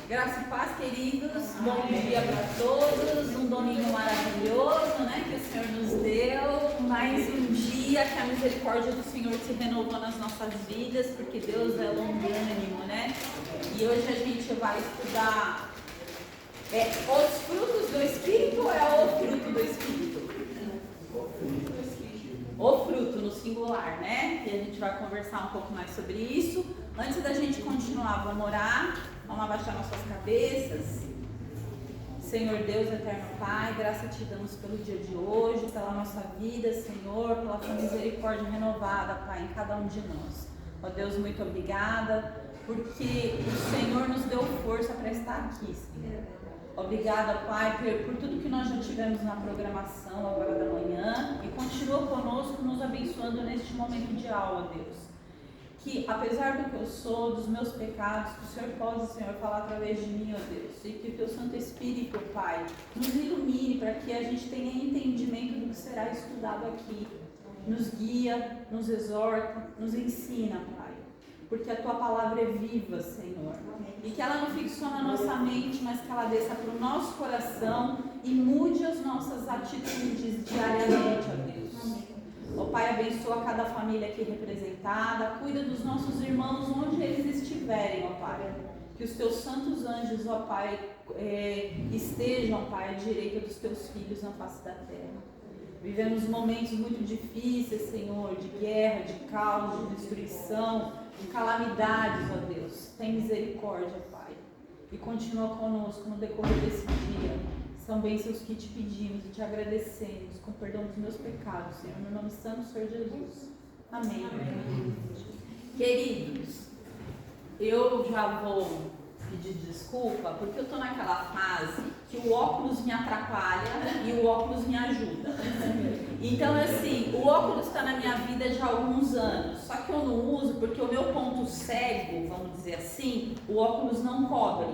Graça e paz, queridos. Bom dia para todos. Um domingo maravilhoso, né? Que o Senhor nos deu. Mais um dia que a misericórdia do Senhor se renovou nas nossas vidas, porque Deus é longânimo, né? E hoje a gente vai estudar os frutos do Espírito ou é o fruto do Espírito? O fruto no singular, né? E a gente vai conversar um pouco mais sobre isso. Antes da gente continuar, vamos orar. Vamos abaixar nossas cabeças. Senhor Deus, eterno Pai, graça te damos pelo dia de hoje, pela nossa vida, Senhor, pela tua misericórdia renovada, Pai, em cada um de nós. Ó Deus, muito obrigada, porque o Senhor nos deu força para estar aqui, Senhor. Obrigada, Pai, por tudo que nós já tivemos na programação agora da manhã e continua conosco, nos abençoando neste momento de aula, Deus. Que apesar do que eu sou, dos meus pecados, que o Senhor possa, Senhor, falar através de mim, ó Deus, e que o Teu Santo Espírito, Pai, nos ilumine para que a gente tenha entendimento do que será estudado aqui. Nos guia, nos exorta, nos ensina, Pai, porque a Tua palavra é viva, Senhor, e que ela não fique só na nossa mente, mas que ela desça para o nosso coração e mude as nossas atitudes diariamente, ó Deus. Ó Pai, abençoa cada família aqui representada, cuida dos nossos irmãos onde eles estiverem, ó Pai. Que os Teus santos anjos, ó Pai, estejam, Pai, à direita dos Teus filhos na face da terra. Vivemos momentos muito difíceis, Senhor, de guerra, de caos, de destruição, de calamidades, ó Deus. Tem misericórdia, Pai, e continua conosco no decorrer desse dia. São bênçãos que te pedimos e te agradecemos, com perdão dos meus pecados, Senhor, no nome santo do Senhor Jesus. Amém. Amém. Queridos, eu já vou pedir desculpa, porque eu estou naquela fase que o óculos me atrapalha e o óculos me ajuda. Então, assim, o óculos está na minha vida já há alguns anos, só que eu não uso porque o meu ponto cego, vamos dizer assim, o óculos não cobre.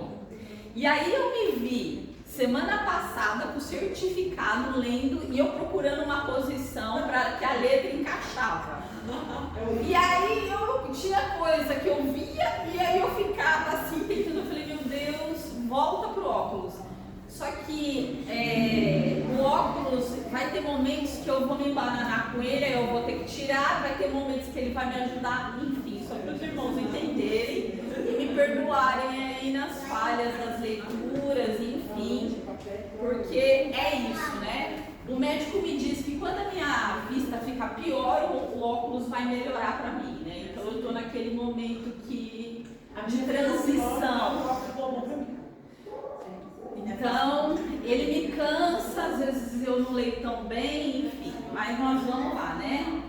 E aí eu me vi semana passada com o certificado lendo e eu procurando uma posição para que a letra encaixava. E aí eu tinha coisa que eu via e aí eu ficava assim tentando, eu falei, meu Deus, volta pro óculos. Só que o óculos vai ter momentos que eu vou me embananar com ele, aí eu vou ter que tirar, vai ter momentos que ele vai me ajudar, enfim, só para os irmãos entenderem e me perdoarem aí nas falhas das leituras, enfim, porque é isso, né? O médico me disse que quando a minha vista fica pior, o óculos vai melhorar para mim, né? Então eu estou naquele momento de transição. Então, ele me cansa, às vezes eu não leio tão bem, enfim, mas nós vamos lá, né?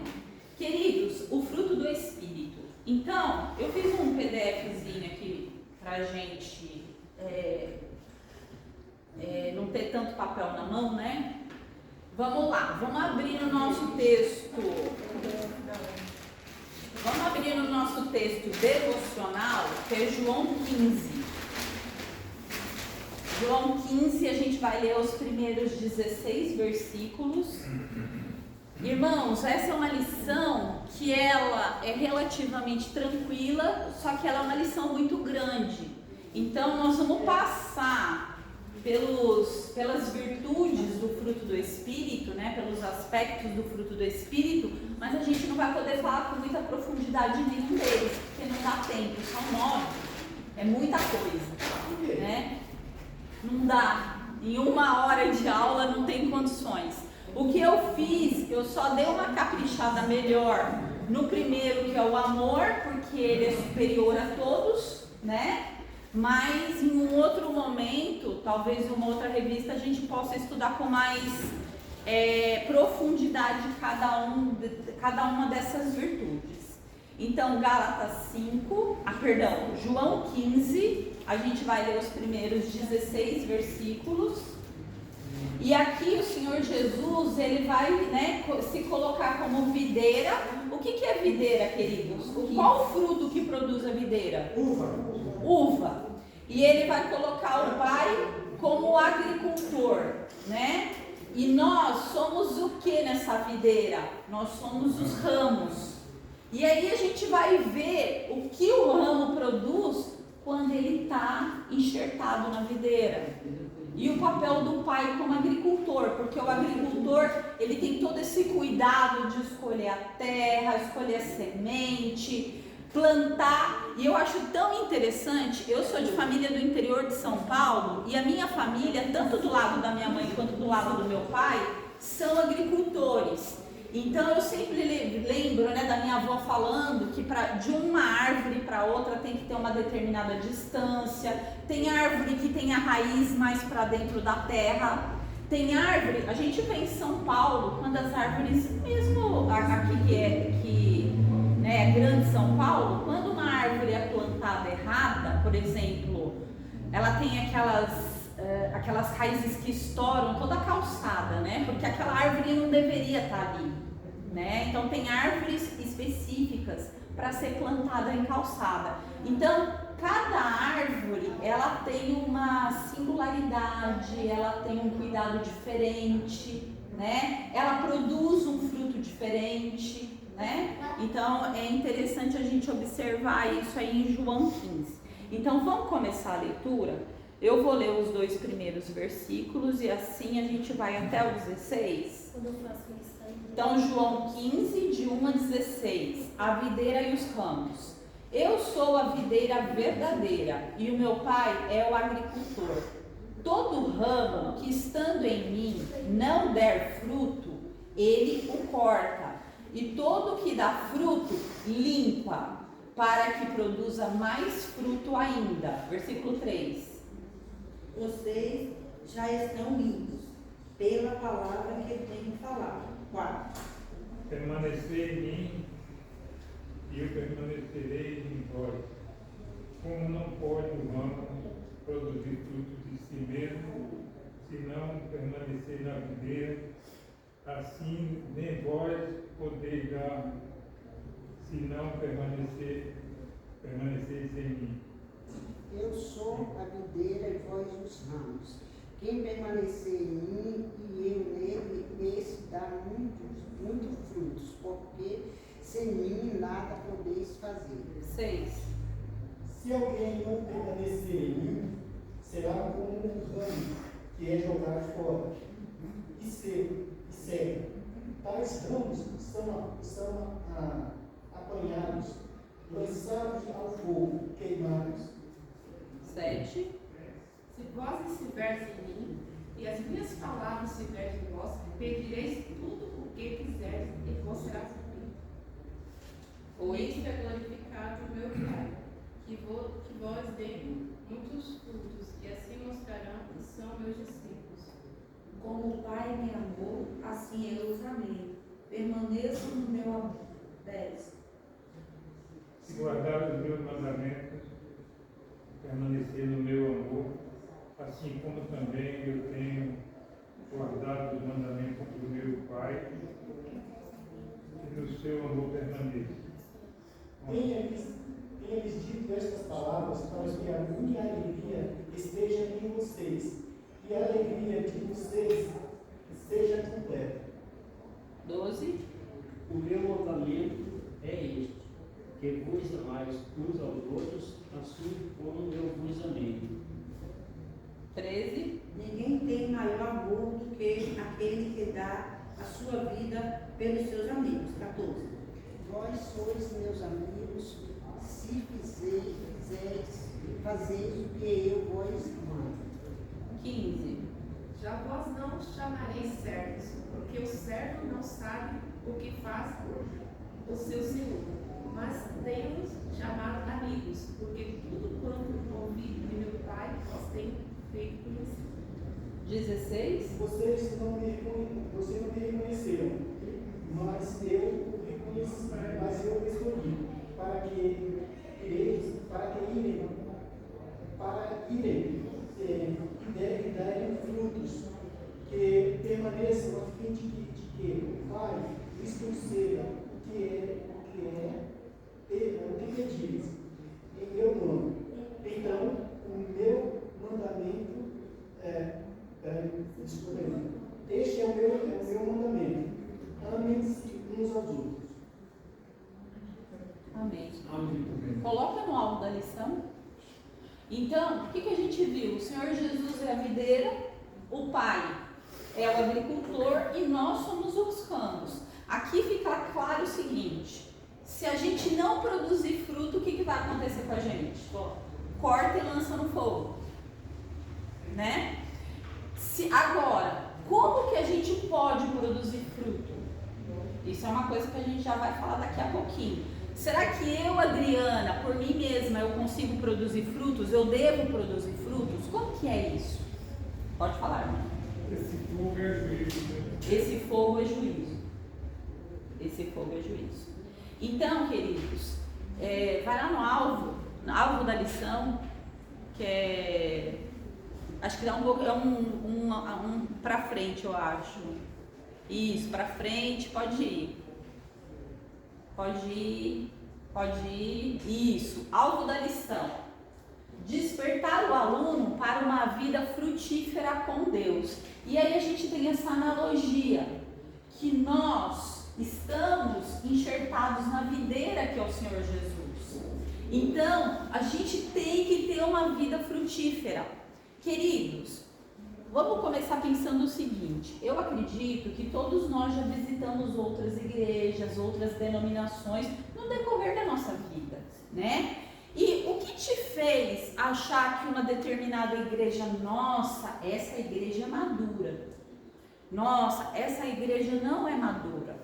Queridos, o fruto do Espírito. Então, eu fiz um PDFzinho aqui pra gente não ter tanto papel na mão, né? Vamos lá, vamos abrir o nosso texto. Vamos abrir o nosso texto devocional, que é João 15. João 15, a gente vai ler os primeiros 16 versículos. Irmãos, essa é uma lição que ela é relativamente tranquila, só que ela é uma lição muito grande. Então, nós vamos passar pelas virtudes do fruto do Espírito, né, pelos aspectos do fruto do Espírito, mas a gente não vai poder falar com muita profundidade de nenhum deles, porque não dá tempo, são 9, é muita coisa, né? Não dá, em 1 hora de aula não tem condições. O que eu fiz, eu só dei uma caprichada melhor no primeiro, que é o amor, porque ele é superior a todos, né? Mas em um outro momento, talvez em uma outra revista, a gente possa estudar com mais profundidade cada uma dessas virtudes. Então, João 15, a gente vai ler os primeiros 16 versículos. E aqui o Senhor Jesus, ele vai, né, se colocar como videira. O que é videira, queridos? Qual o fruto que produz a videira? Uva. E ele vai colocar o Pai como agricultor, né? E nós somos o que nessa videira? Nós somos os ramos. E aí a gente vai ver o que o ramo produz quando ele está enxertado na videira. E o papel do pai como agricultor, porque o agricultor, ele tem todo esse cuidado de escolher a terra, escolher a semente, plantar. E eu acho tão interessante, eu sou de família do interior de São Paulo, e a minha família, tanto do lado da minha mãe quanto do lado do meu pai, são agricultores. Então eu sempre lembro, né, da minha avó falando que de uma árvore para outra tem que ter uma determinada distância. Tem árvore que tem a raiz mais para dentro da terra. Tem árvore, a gente vê em São Paulo, quando as árvores, mesmo aqui é grande São Paulo, quando uma árvore é plantada errada, por exemplo, ela tem aquelas raízes que estouram toda a calçada, né? Porque aquela árvore não deveria estar ali, né? Então tem árvores específicas para ser plantada em calçada. Então cada árvore ela tem uma singularidade, ela tem um cuidado diferente, né? Ela produz um fruto diferente, né? Então é interessante a gente observar isso aí em João 15. Então vamos começar a leitura. Eu vou ler os 2 primeiros versículos e assim a gente vai até o 16. Então, João 15, de 1 a 16. A videira e os ramos. Eu sou a videira verdadeira e o meu pai é o agricultor. Todo ramo que estando em mim não der fruto, ele o corta. E todo que dá fruto, limpa, para que produza mais fruto ainda. Versículo 3. Vocês já estão limpos pela palavra que eu tenho falado. 4. Permanecer em mim e eu permanecerei em vós. Como não pode o ramo produzir fruto de si mesmo, se não permanecer na videira, assim nem vós podeis dar, se não permaneceis em mim. Eu sou a videira e vós os ramos. Quem permanecer em mim e eu nele, esse dá muitos frutos, porque sem mim nada podeis fazer. 6. Se alguém não permanecer em mim, será como um ramo que é jogado fora e seca. Tais ramos são apanhados, lançados ao fogo, queimados. 7. Se vós estiveres em mim, e as minhas palavras estiverem em vós, pedireis tudo o que quiseres, e vos será cumprido. 8. Nisto é glorificado o meu Pai, que vós deem muitos frutos, e assim mostrarão que são meus discípulos. Como o Pai me amou, assim eu os amei. Permaneçam no meu amor. 10. Se guardar os meus mandamentos, permanecer no meu amor, assim como também eu tenho guardado os mandamentos do meu Pai, e no seu amor permaneça. Tenha-lhes dito estas palavras para que a minha alegria esteja em vocês e a alegria de vocês seja completa. 12. O meu mandamento é este, que vos amais uns aos outros, assim como eu vos amei. 13. Ninguém tem maior amor do que aquele que dá a sua vida pelos seus amigos. 14. Vós sois meus amigos, se fazeis o que eu vos mando. 15. Já vós não os chamareis servos, porque o servo não sabe o que faz o seu senhor, mas tenho-os chamado amigos, porque tudo quanto ouvi de meu Pai vós tenho feito conhecer. 16. Vocês não me reconheceram, mas eu escolhi para irem e darem frutos que permaneçam a fim de que o Pai lhes conceda o que pedires em meu nome. Então, o meu mandamento este é o meu mandamento. Amem-se uns aos outros. Amém. Amém. Coloca no alto da lição. Então, o que a gente viu? O Senhor Jesus é a videira, o Pai é o agricultor e nós somos os ramos. Aqui fica claro o seguinte: se a gente não produzir fruto, o que vai acontecer com a gente? Corta e lança no fogo, né? Agora, como que a gente pode produzir fruto? Isso é uma coisa que a gente já vai falar daqui a pouquinho. Será que eu, Adriana, por mim mesma, eu consigo produzir frutos? Eu devo produzir frutos? Como que é isso? Pode falar, irmão. Esse fogo é juízo, né? Esse fogo é juízo. Esse fogo é juízo. Então, queridos, vai lá no alvo da lição, que é... Acho que dá um para frente, eu acho. Isso, para frente, pode ir. Pode ir. Isso, alvo da lição. Despertar o aluno para uma vida frutífera com Deus. E aí a gente tem essa analogia, que nós estamos enxertados na videira que é o Senhor Jesus. Então, a gente tem que ter uma vida frutífera. Queridos, vamos começar pensando o seguinte: eu acredito que todos nós já visitamos outras igrejas, outras denominações no decorrer da nossa vida, né? E o que te fez achar que uma determinada igreja, nossa, essa igreja é madura? Nossa, essa igreja não é madura.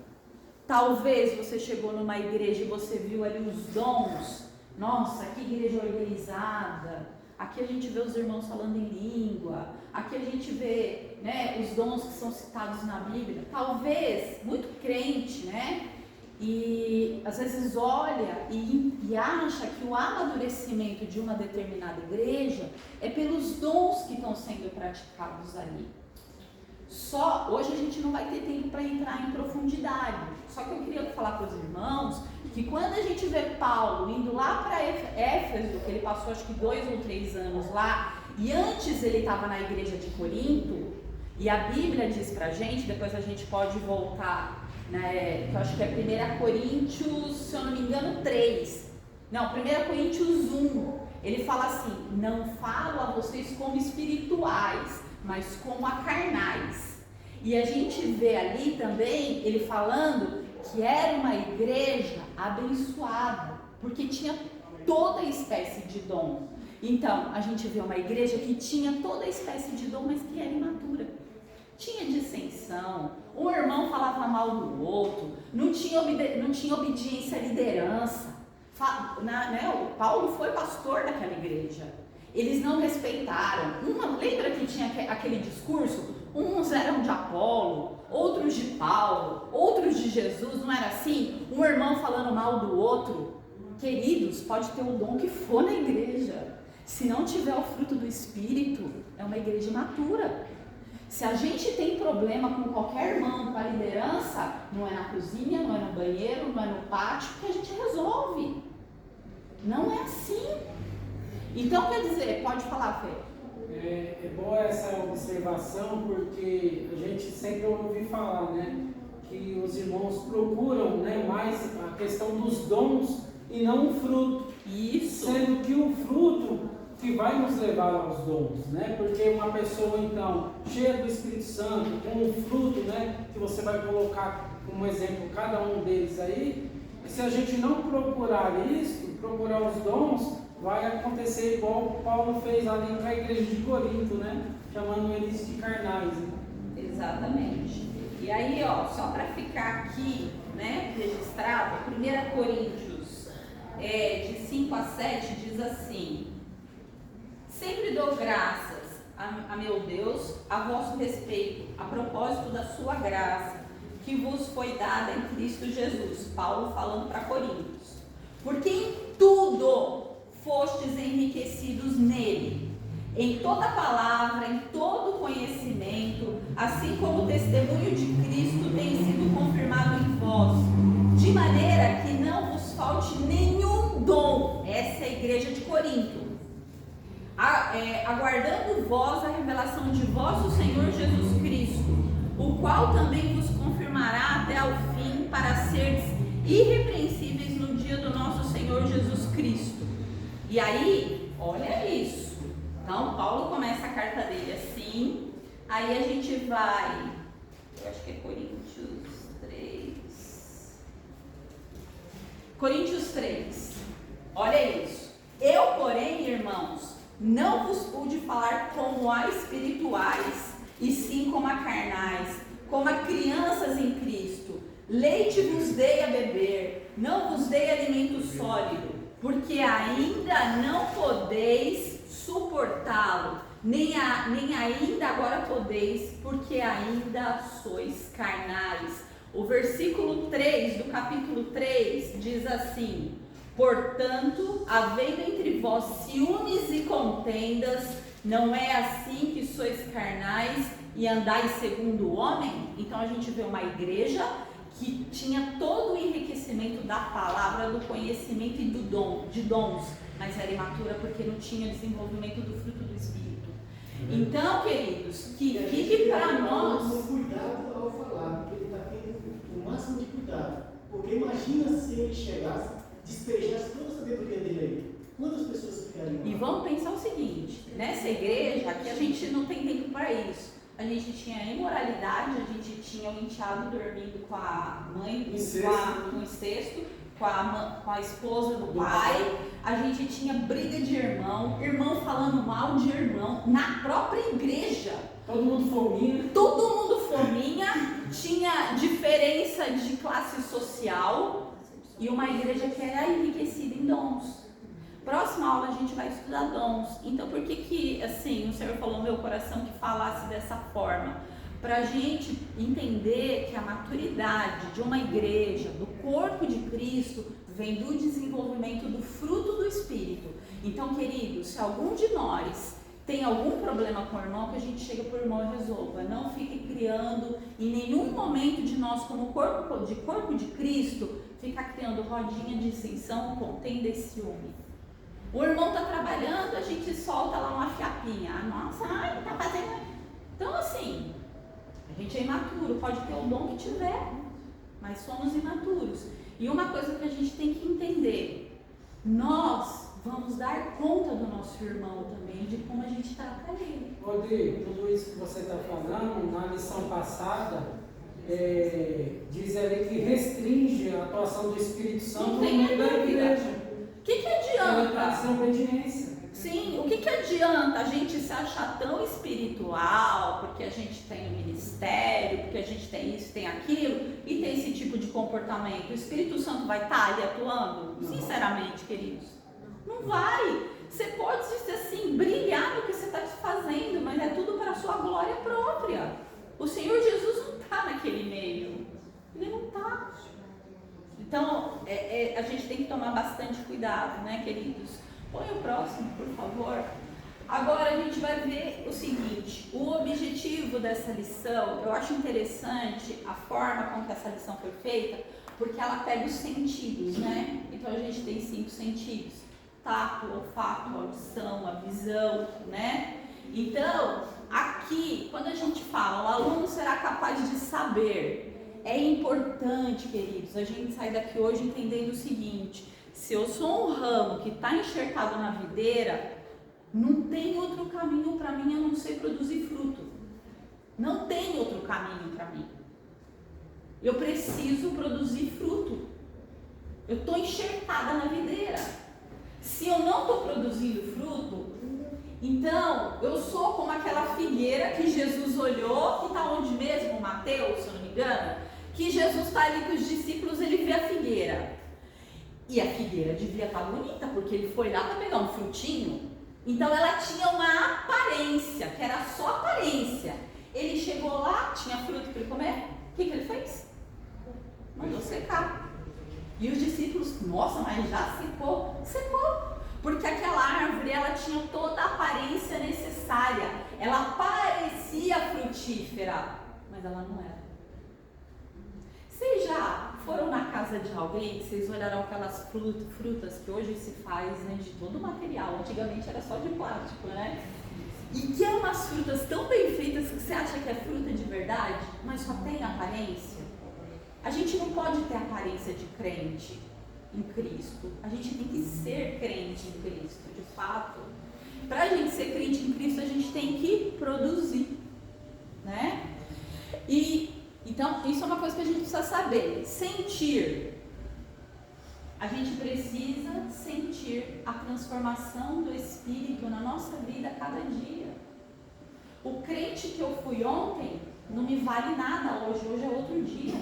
Talvez você chegou numa igreja e você viu ali os dons. Nossa, que igreja organizada. Aqui a gente vê os irmãos falando em língua. Aqui a gente vê, né, os dons que são citados na Bíblia. Talvez, muito crente, né? E às vezes olha e acha que o amadurecimento de uma determinada igreja é pelos dons que estão sendo praticados ali. Só hoje a gente não vai ter tempo para entrar em profundidade. Só que eu queria falar para os irmãos que quando a gente vê Paulo indo lá para Éfeso, que ele passou acho que 2 ou 3 anos lá, e antes ele estava na igreja de Corinto, e a Bíblia diz pra gente, depois a gente pode voltar, né, que eu acho que é 1 Coríntios, se eu não me engano, 3. Não, 1 Coríntios 1. Ele fala assim: não falo a vocês como espirituais, mas como a carnais. E a gente vê ali também ele falando que era uma igreja abençoada, porque tinha toda espécie de dom. Então, a gente vê uma igreja que tinha toda espécie de dom, mas que era imatura. Tinha dissensão, um irmão falava mal do outro, não tinha obediência à liderança. O Paulo foi pastor daquela igreja. Eles não respeitaram. Lembra que tinha aquele discurso? Uns eram de Apolo, outros de Paulo, outros de Jesus, não era assim? Um irmão falando mal do outro. Queridos, pode ter o dom que for na igreja. Se não tiver o fruto do Espírito, é uma igreja imatura. Se a gente tem problema com qualquer irmão, com a liderança, não é na cozinha, não é no banheiro, não é no pátio, que a gente resolve. Não é assim. Então, quer dizer, pode falar, Fê. É boa essa observação, porque a gente sempre ouve falar, né, que os irmãos procuram, né, mais a questão dos dons e não o fruto. Isso. Sendo que o fruto que vai nos levar aos dons, né? Porque uma pessoa, então, cheia do Espírito Santo, com o fruto, né, que você vai colocar como exemplo cada um deles aí, se a gente não procurar isso, procurar os dons, vai acontecer igual Paulo fez ali com a igreja de Corinto, né? Chamando eles de carnais. Né? Exatamente. E aí, ó, só para ficar aqui, né, registrado, 1 Coríntios de 5 a 7 diz assim: sempre dou graças a meu Deus a vosso respeito, a propósito da sua graça, que vos foi dada em Cristo Jesus. Paulo falando para Coríntios. Porque em tudo fostes enriquecidos nele, em toda palavra, em todo conhecimento, assim como o testemunho de Cristo tem sido confirmado em vós, de maneira que não vos falte nenhum dom. Essa é a igreja de Corinto. Aguardando vós a revelação de vosso Senhor Jesus Cristo, o qual também vos confirmará até ao fim, para seres irrepreensíveis no dia do nosso Senhor Jesus Cristo. E aí, Olha isso. Então, Paulo começa a carta dele assim. Aí a gente vai, eu acho que é Coríntios 3. Coríntios 3. Olha isso. Eu, porém, irmãos, não vos pude falar como a espirituais, e sim como a carnais, como a crianças em Cristo. Leite vos dei a beber, não vos dei alimento sólido, porque ainda não podeis suportá-lo, nem ainda agora podeis, porque ainda sois carnais. O versículo 3 do capítulo 3 diz assim: portanto, havendo entre vós ciúmes e contendas, não é assim que sois carnais e andais segundo o homem? Então a gente vê uma igreja que tinha todo o enriquecimento da palavra, do conhecimento e de dons, mas era imatura porque não tinha desenvolvimento do fruto do Espírito. Então, queridos, que fique para nós... Cuidado ao falar, porque ele está tendo o máximo de cuidado. Porque imagina se ele chegasse, despejasse toda a sabedoria dele aí. Quantas pessoas ficariam? E vamos pensar o seguinte, nessa igreja, aqui a gente não tem tempo para isso. A gente tinha imoralidade, a gente tinha o enteado dormindo com a mãe, com o incesto, com a esposa do pai. A gente tinha briga de irmão falando mal de irmão na própria igreja. Todo mundo fominha, tinha diferença de classe social e uma igreja que era enriquecida em dons. Próxima aula a gente vai estudar dons. Então, por que assim, o Senhor falou no meu coração que falasse dessa forma? Para a gente entender que a maturidade de uma igreja, do corpo de Cristo, vem do desenvolvimento do fruto do Espírito. Então, queridos, se algum de nós tem algum problema com o irmão, que a gente chega para o irmão e resolva. Não fique criando, em nenhum momento de nós, como corpo de Cristo, ficar criando rodinha de dissensão, contenda e ciúme. O irmão está trabalhando, a gente solta lá uma fiapinha. Nossa, ele está fazendo. Então, assim, a gente é imaturo, pode ter o dom que tiver, mas somos imaturos. E uma coisa que a gente tem que entender: nós vamos dar conta do nosso irmão também, de como a gente trata ele. Rodrigo, tudo isso que você está falando, na lição passada, diz ali que restringe a atuação do Espírito Santo no meio da igreja. O que adianta? Essa obediência. Sim, o que adianta a gente se achar tão espiritual, porque a gente tem um ministério, porque a gente tem isso, tem aquilo, e tem esse tipo de comportamento? O Espírito Santo vai estar ali atuando? Não. Sinceramente, queridos, não vai. Você pode, assim, brilhar no que você está fazendo, mas é tudo para a sua glória própria. O Senhor Jesus não está naquele meio. Ele não está. Então, a gente tem que tomar bastante cuidado, né, queridos? Põe o próximo, por favor. Agora a gente vai ver o seguinte: o objetivo dessa lição, eu acho interessante a forma como que essa lição foi feita, porque ela pega os sentidos, né? Então a gente tem 5 sentidos: tato, olfato, audição, a visão, né? Então, aqui, quando a gente fala, o aluno será capaz de saber. É importante, queridos, a gente sair daqui hoje entendendo o seguinte: se eu sou um ramo que está enxertado na videira, não tem outro caminho para mim a não ser produzir fruto. Não tem outro caminho para mim. Eu preciso produzir fruto. Eu estou enxertada na videira. Se eu não estou produzindo fruto, então eu sou como aquela figueira que Jesus olhou, que está onde mesmo? Mateus, se eu não me engano. Que Jesus está ali com os discípulos, ele vê a figueira. E a figueira devia estar bonita, porque ele foi lá para pegar um frutinho. Então ela tinha uma aparência, que era só aparência. Ele chegou lá, tinha fruto para ele comer. O que ele fez? Mandou secar. E os discípulos, nossa, mas já secou? Secou. Porque aquela árvore, ela tinha toda a aparência necessária. Ela parecia frutífera, mas ela não era. Vocês já foram na casa de alguém que vocês olharam aquelas frutas que hoje se faz, né, de todo o material? Antigamente era só de plástico, né? E que é umas frutas tão bem feitas que você acha que é fruta de verdade, mas só tem aparência. A gente não pode ter aparência de crente em Cristo. A gente tem que ser crente em Cristo, de fato. para a gente ser crente em Cristo, a gente tem que produzir, né? E então, isso é uma coisa que a gente precisa saber. Sentir. A gente precisa sentir a transformação do Espírito na nossa vida a cada dia. O crente que eu fui ontem não me vale nada hoje. Hoje é outro dia.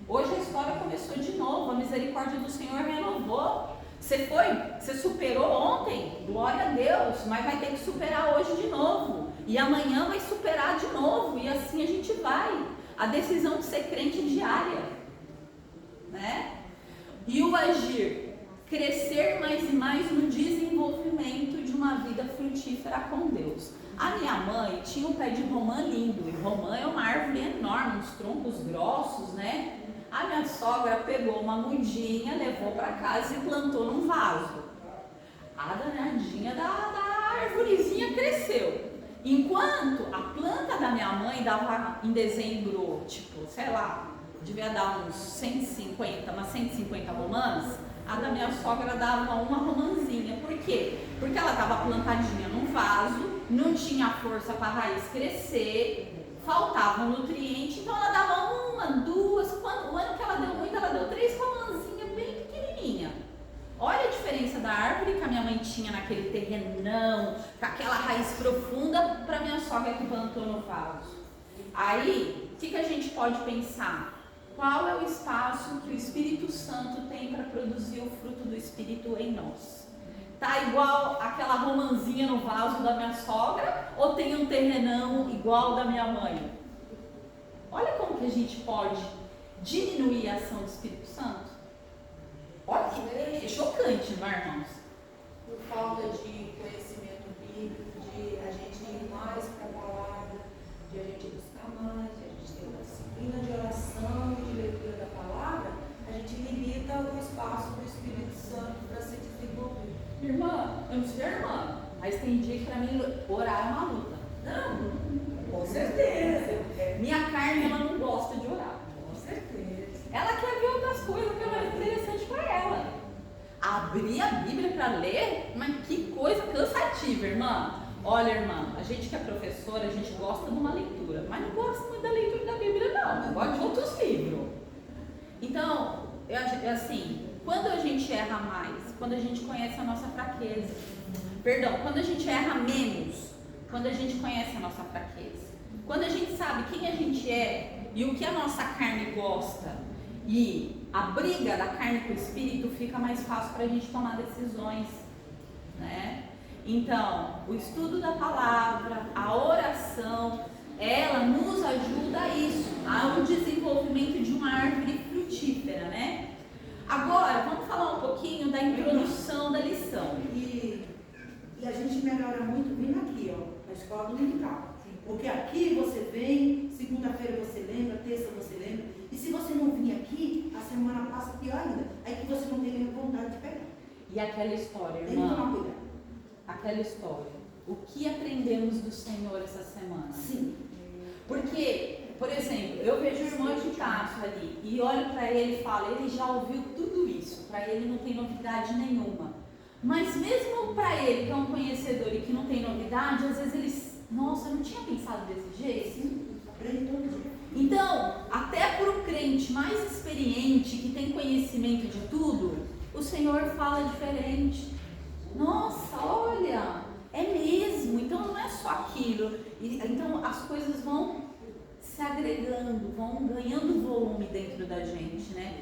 Hoje a história começou de novo. A misericórdia do Senhor renovou. Você superou ontem, glória a Deus, mas vai ter que superar hoje de novo. E amanhã vai superar de novo. E assim a gente vai. A decisão de ser crente é diária, né? E o agir, crescer mais e mais no desenvolvimento de uma vida frutífera com Deus. A minha mãe tinha um pé de romã lindo, e romã é uma árvore enorme, uns troncos grossos, né? A minha sogra pegou uma mudinha, levou para casa e plantou num vaso. A danadinha da arvorezinha cresceu. Enquanto a planta da minha mãe dava em dezembro, tipo, sei lá, devia dar umas 150 romãs, a da minha sogra dava uma romãzinha. Por quê? Porque ela estava plantadinha num vaso, não tinha força para a raiz crescer, faltava nutriente, então ela dava uma, duas, o ano que ela deu muito, ela deu 3 romãzinhas bem pequenininha. Olha a diferença da árvore que a minha mãe tinha naquele terrenão, com aquela raiz profunda, para minha sogra que plantou no vaso. Aí, o que a gente pode pensar? Qual é o espaço que o Espírito Santo tem para produzir o fruto do Espírito em nós? Tá igual aquela romãzinha no vaso da minha sogra ou tem um terrenão igual da minha mãe? Olha como que a gente pode diminuir a ação do Espírito Santo. Olha que é chocante, não é, irmãos? Por falta de conhecimento bíblico, de a gente ir mais para a palavra, de a gente buscar mais, de a gente ter uma disciplina de oração e de leitura da palavra, a gente limita o espaço do Espírito Santo para se desenvolver. Irmã, eu não sei irmã, mas tem dia que para mim orar é uma luta. Não, com certeza. Minha carne, ela não gosta de orar. Com certeza. Ela quer ver outras coisas que é mais interessante para ela. Abrir a Bíblia para ler, mas que coisa cansativa, irmã. Olha, irmã, a gente que é professora, a gente gosta de uma leitura, mas não gosta muito da leitura da Bíblia, não. Gosta de outros livros. Então, assim, quando a gente erra mais, quando a gente conhece a nossa fraqueza, quando a gente erra menos, quando a gente conhece a nossa fraqueza, quando a gente sabe quem a gente é e o que a nossa carne gosta, e a briga da carne com o Espírito, fica mais fácil para a gente tomar decisões, né? Então, o estudo da palavra, a oração, ela nos ajuda a isso, ao desenvolvimento de uma árvore frutífera, né? Agora, vamos falar um pouquinho da introdução da lição. E a gente melhora muito vindo aqui, ó, na escola dominical. Porque aqui você vem, segunda-feira você lembra, terça você lembra. E se você não vir aqui, a semana passa pior ainda. Aí que você não tem nem vontade de pegar. E aquela história, Tem que tomar irmã, cuidado. aquela história. O que aprendemos do Senhor essa semana? Sim. Porque, por exemplo, eu vejo o irmão de Tasso ali e olho para ele e falo, ele já ouviu tudo isso, para ele não tem novidade nenhuma. Mas mesmo para ele, que é um conhecedor e que não tem novidade, às vezes ele, nossa, eu não tinha pensado desse jeito. Sim, aprende todo dia. Então, até para o crente mais experiente, que tem conhecimento de tudo, o Senhor fala diferente. Nossa, olha, é mesmo, então não é só aquilo. Então as coisas vão se agregando, vão ganhando volume dentro da gente, né?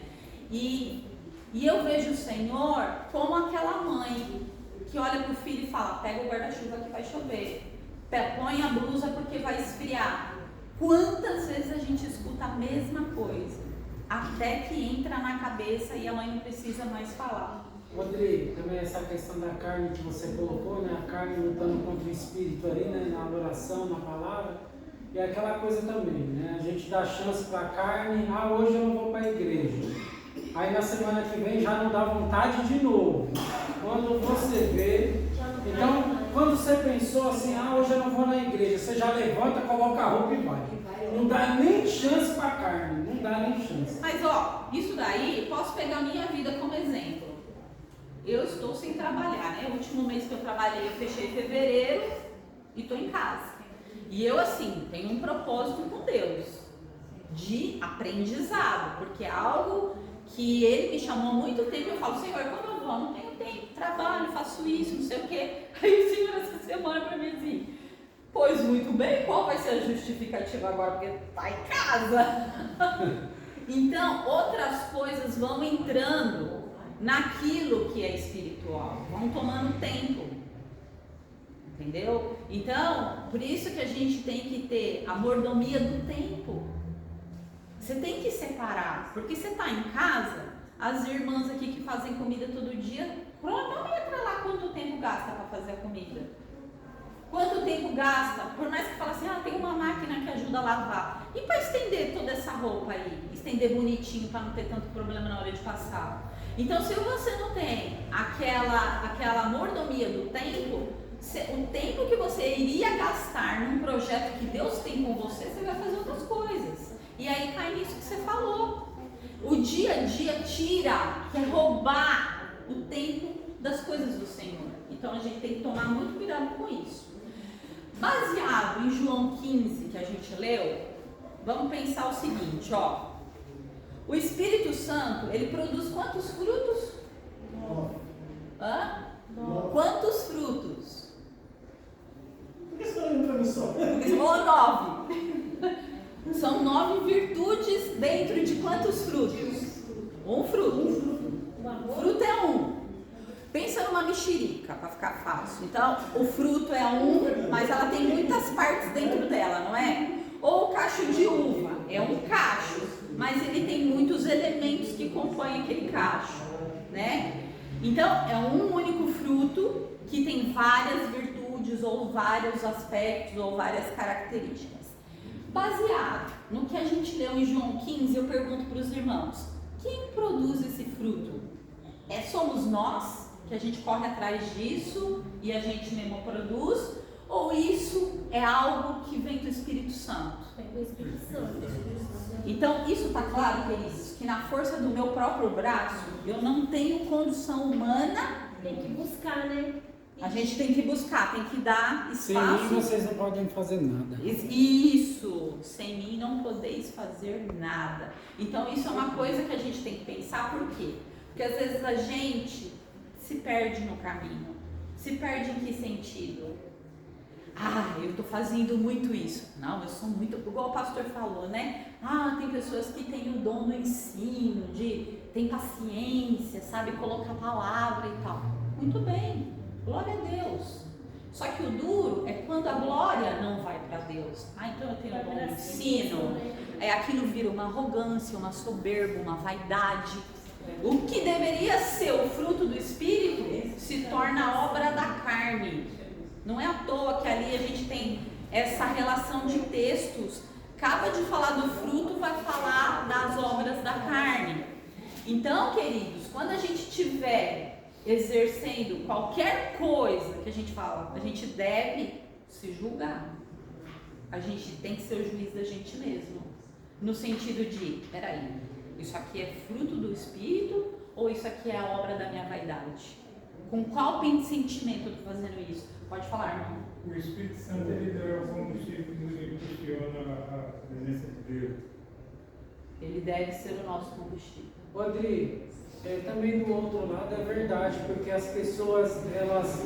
E eu vejo o Senhor como aquela mãe que olha para o filho e fala, pega o guarda-chuva que vai chover, põe a blusa porque vai esfriar. Quantas vezes a gente escuta a mesma coisa, até que entra na cabeça e a mãe não precisa mais falar. Rodrigo, também essa questão da carne que você colocou, né? A carne lutando contra o espírito ali, né? Na adoração, na palavra. E aquela coisa também, né? A gente dá chance para a carne, hoje eu não vou para a igreja. Aí na semana que vem já não dá vontade de novo. Quando você vê, então quando você pensou assim, hoje eu não vou na igreja, você já levanta, coloca a roupa e vai. Não dá nem chance para a carne, não dá nem chance. Mas ó, isso daí, posso pegar a minha vida como exemplo. eu estou sem trabalhar, né? O último mês que eu trabalhei, eu fechei em fevereiro e estou em casa. E eu, assim, tenho um propósito com Deus de aprendizado, porque é algo que Ele me chamou há muito tempo. Eu falo, Senhor, quando eu vou? Não tenho tempo, trabalho, faço isso, não sei o quê. Aí o Senhor essa semana para mim assim, pois muito bem, qual vai ser a justificativa agora? Porque está em casa. Então, outras coisas vão entrando naquilo que é espiritual, vão tomando tempo, entendeu? Então, por isso que a gente tem que ter a mordomia do tempo. Você tem que separar, porque você está em casa, as irmãs aqui que fazem comida todo dia, cronômetra lá quanto tempo gasta para fazer a comida. Quanto tempo gasta? Por mais que fale assim, tem uma máquina que ajuda a lavar. E para estender toda essa roupa aí? Estender bonitinho para não ter tanto problema na hora de passar. Então, se você não tem aquela mordomia do tempo, o tempo que você iria gastar num projeto que Deus tem com você, você vai fazer outras coisas. E aí cai nisso que você falou. O dia a dia quer roubar o tempo das coisas do Senhor. Então, a gente tem que tomar muito cuidado com isso. Baseado em João 15, que a gente leu, vamos pensar o seguinte, o Espírito Santo, ele produz quantos frutos? 9. Quantos frutos? Por que você está olhando para mim só? Porque você falou 9. São 9 virtudes dentro de quantos frutos? Um fruto. Fruto é um. Pensa numa mexerica, para ficar fácil. Então, o fruto é um, mas ela tem muitas partes dentro dela, não é? Ou o cacho de uva, é um cacho, mas ele tem muitos elementos que compõem aquele cacho, né? Então, é um único fruto que tem várias virtudes, ou vários aspectos, ou várias características. Baseado no que a gente leu em João 15, eu pergunto para os irmãos, quem produz esse fruto? Somos nós? Que a gente corre atrás disso e a gente mesmo produz, ou isso é algo que vem do Espírito Santo? Vem do Espírito Santo. Então, isso está claro, queridos, que na força do meu próprio braço, eu não tenho condução humana. Tem que buscar, né? A gente tem que buscar, tem que dar espaço. Sem mim vocês não podem fazer nada. Isso, sem mim não podeis fazer nada. Então, isso é uma coisa que a gente tem que pensar, por quê? Porque às vezes a gente se perde no caminho. Se perde em que sentido? Eu estou fazendo muito isso. Não, eu sou muito... Igual o pastor falou, né? Tem pessoas que têm o dom do ensino, tem paciência, sabe colocar a palavra e tal. Muito bem, glória a Deus. Só que o duro é quando a glória não vai para Deus. Então eu tenho o dom do ensino. Aquilo vira uma arrogância, uma soberba, uma vaidade. O que deveria ser o fruto do Espírito se torna obra da carne. Não é à toa que ali a gente tem essa relação de textos. Acaba de falar do fruto, vai falar das obras da carne. Então, queridos, quando a gente estiver exercendo qualquer coisa que a gente fala, a gente deve se julgar. A gente tem que ser o juiz da gente mesmo. No sentido de, peraí, isso aqui é fruto do Espírito ou isso aqui é a obra da minha vaidade? Com qual sentimento eu estou fazendo isso? Pode falar, irmão. O Espírito Santo, ele é o combustível que funciona a presença de Deus. Ele deve ser o nosso combustível. Rodrigo, também do outro lado é verdade, porque as pessoas, elas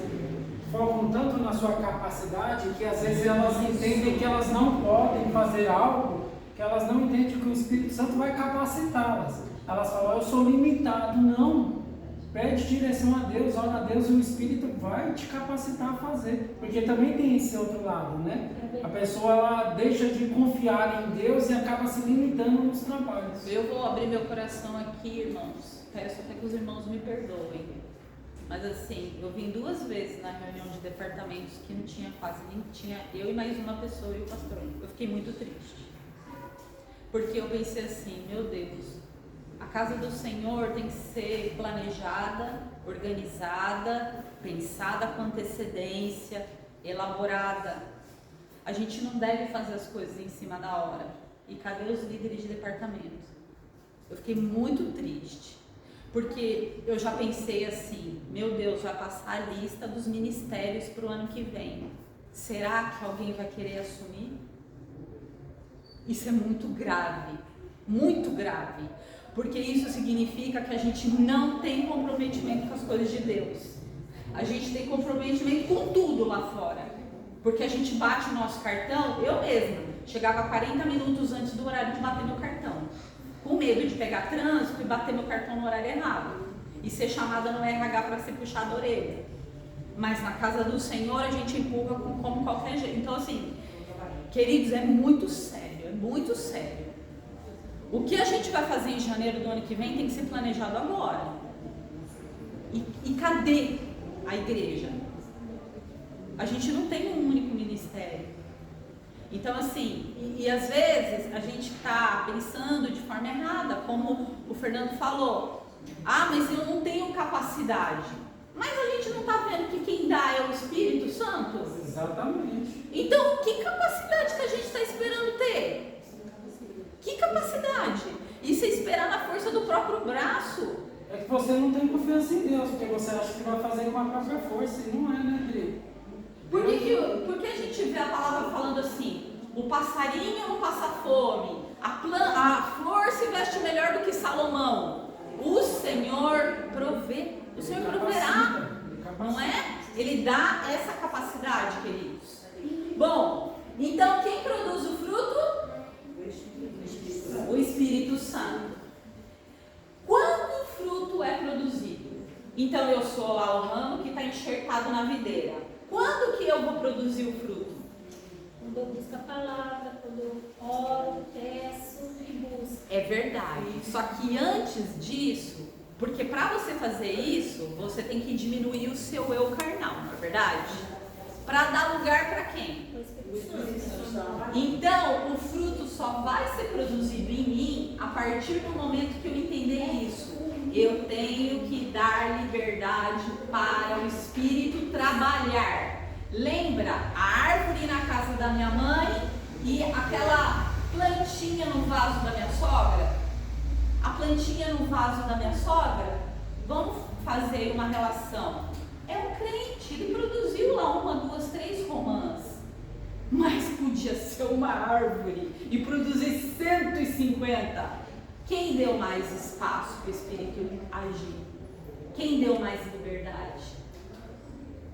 focam tanto na sua capacidade que às vezes elas entendem que elas não podem fazer algo, que elas não entendem que o Espírito Santo vai capacitá-las. Elas falam, eu sou limitado. Não. Pede direção a Deus, ora a Deus e o Espírito vai te capacitar a fazer. Porque também tem esse outro lado, né? A pessoa, ela deixa de confiar em Deus e acaba se limitando nos trabalhos. Eu vou abrir meu coração aqui, irmãos. Peço até que os irmãos me perdoem. Mas assim, eu vim 2 vezes na reunião de departamentos que não tinha quase nem tinha eu e mais uma pessoa e o pastor. Eu fiquei muito triste. Porque eu pensei assim, meu Deus, a casa do Senhor tem que ser planejada, organizada, pensada com antecedência, elaborada. A gente não deve fazer as coisas em cima da hora. E cadê os líderes de departamento? Eu fiquei muito triste. Porque eu já pensei assim, meu Deus, vai passar a lista dos ministérios para o ano que vem. Será que alguém vai querer assumir? Isso é muito grave, porque isso significa que a gente não tem comprometimento com as coisas de Deus. A gente tem comprometimento com tudo lá fora, porque a gente bate o nosso cartão. Eu mesma chegava 40 minutos antes do horário de bater meu cartão, com medo de pegar trânsito e bater meu cartão no horário errado e ser chamada no RH para ser puxada a orelha. Mas na casa do Senhor a gente empurra como qualquer jeito. Então assim, queridos, é muito sério. O que a gente vai fazer em janeiro do ano que vem tem que ser planejado agora. E cadê a igreja? A gente não tem um único ministério. Então assim, e às vezes a gente está pensando de forma errada, como o Fernando falou. Ah, mas eu não tenho capacidade. Mas a gente não está vendo que quem dá é o Espírito Santo? Exatamente. Então, que capacidade que a gente está esperando ter? Que capacidade? Isso é esperar na força do próprio braço. É que você não tem confiança em Deus, porque você acha que vai fazer com a própria força, e não é, né, querido? Por que a gente vê a palavra falando assim? O passarinho não passa fome, a flor se veste melhor do que Salomão. O Senhor provê, o Senhor proverá, não é? Ele dá essa capacidade, queridos. Bom, então quem produz o fruto? O Espírito Santo. Quando o fruto é produzido? Então eu sou lá o ramo que está enxertado na videira. Quando que eu vou produzir o fruto? Quando eu busco a palavra, quando eu oro, peço e busco. É verdade. Só que antes disso, porque para você fazer isso, você tem que diminuir o seu eu carnal, não é verdade? Para dar lugar para quem? Então, o fruto só vai ser produzido em mim a partir do momento que eu entender isso. Eu tenho que dar liberdade para o Espírito trabalhar. Lembra a árvore na casa da minha mãe e aquela plantinha no vaso da minha sogra? A plantinha no vaso da minha sogra, vamos fazer uma relação. É um crente, ele produziu lá 1, 2, 3 romãs. Mas podia ser uma árvore e produzir 150. Quem deu mais espaço para o Espírito agir? Quem deu mais liberdade?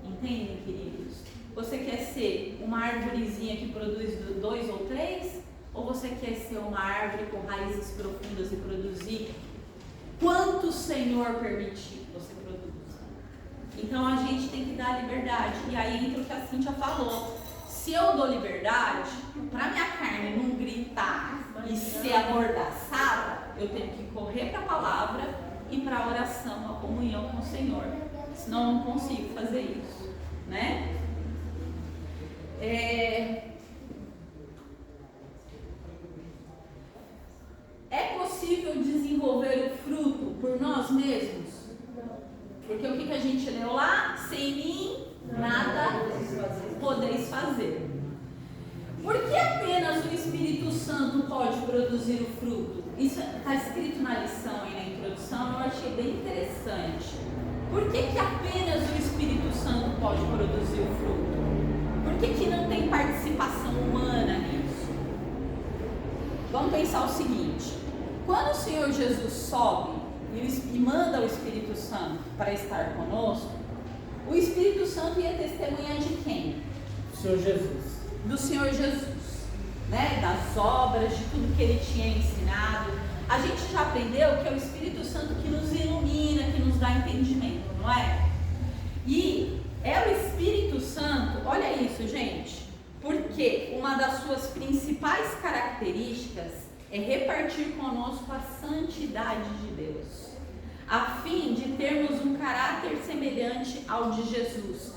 Entendem, queridos? Você quer ser uma árvorezinha que produz 2 ou 3? Ou você quer ser uma árvore com raízes profundas e produzir quanto o Senhor permitir que você produza? Então a gente tem que dar liberdade. E aí entra o que a Cíntia falou. Se eu dou liberdade, para minha carne não gritar e ser amordaçada, eu tenho que correr para a palavra e para a oração, a comunhão com o Senhor. Senão eu não consigo fazer isso, né? É possível desenvolver o fruto por nós mesmos? Porque o que a gente leu lá? Sem mim, nada podeis fazer. Por que apenas o Espírito Santo pode produzir o fruto? Isso está escrito na lição aí na introdução, eu achei bem interessante. Por que apenas o Espírito Santo pode produzir o fruto? Por que não tem participação humana nisso? Vamos pensar o seguinte: quando o Senhor Jesus sobe e manda o Espírito Santo para estar conosco, o Espírito Santo ia testemunhar de quem? Do Senhor Jesus. Do Senhor Jesus, né? Das obras, de tudo que Ele tinha ensinado. A gente já aprendeu que é o Espírito Santo que nos ilumina, que nos dá entendimento, não é? E é o Espírito Santo, olha isso, gente, porque uma das suas principais características é repartir conosco a santidade de Deus, a fim de termos um caráter semelhante ao de Jesus.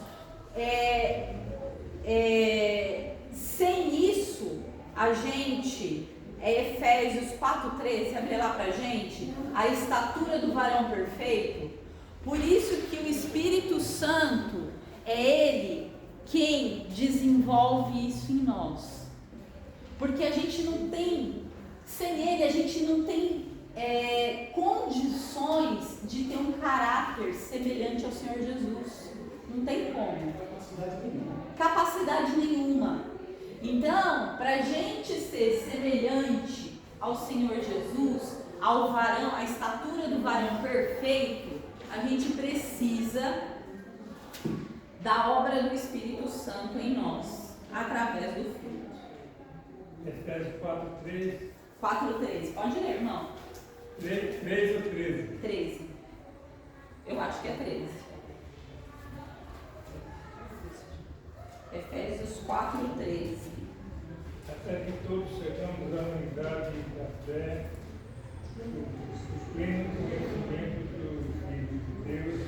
Sem isso, a gente, Efésios 4:13, abre lá pra gente, a estatura do varão perfeito. Por isso que o Espírito Santo é Ele quem desenvolve isso em nós. Porque a gente não tem, sem Ele a gente não tem condições de ter um caráter semelhante ao Senhor Jesus. Não tem como. Capacidade nenhuma. Então, para a gente ser semelhante ao Senhor Jesus, ao varão, à estatura do varão perfeito, a gente precisa da obra do Espírito Santo em nós, através do fruto. Efésios 4:3. 4:13. Pode ler, irmão. 3 ou 13? 13. Eu acho que é 13. Efésios 4:13. Até que todos chegamos à unidade da fé, o pleno conhecimento do Filho de Deus,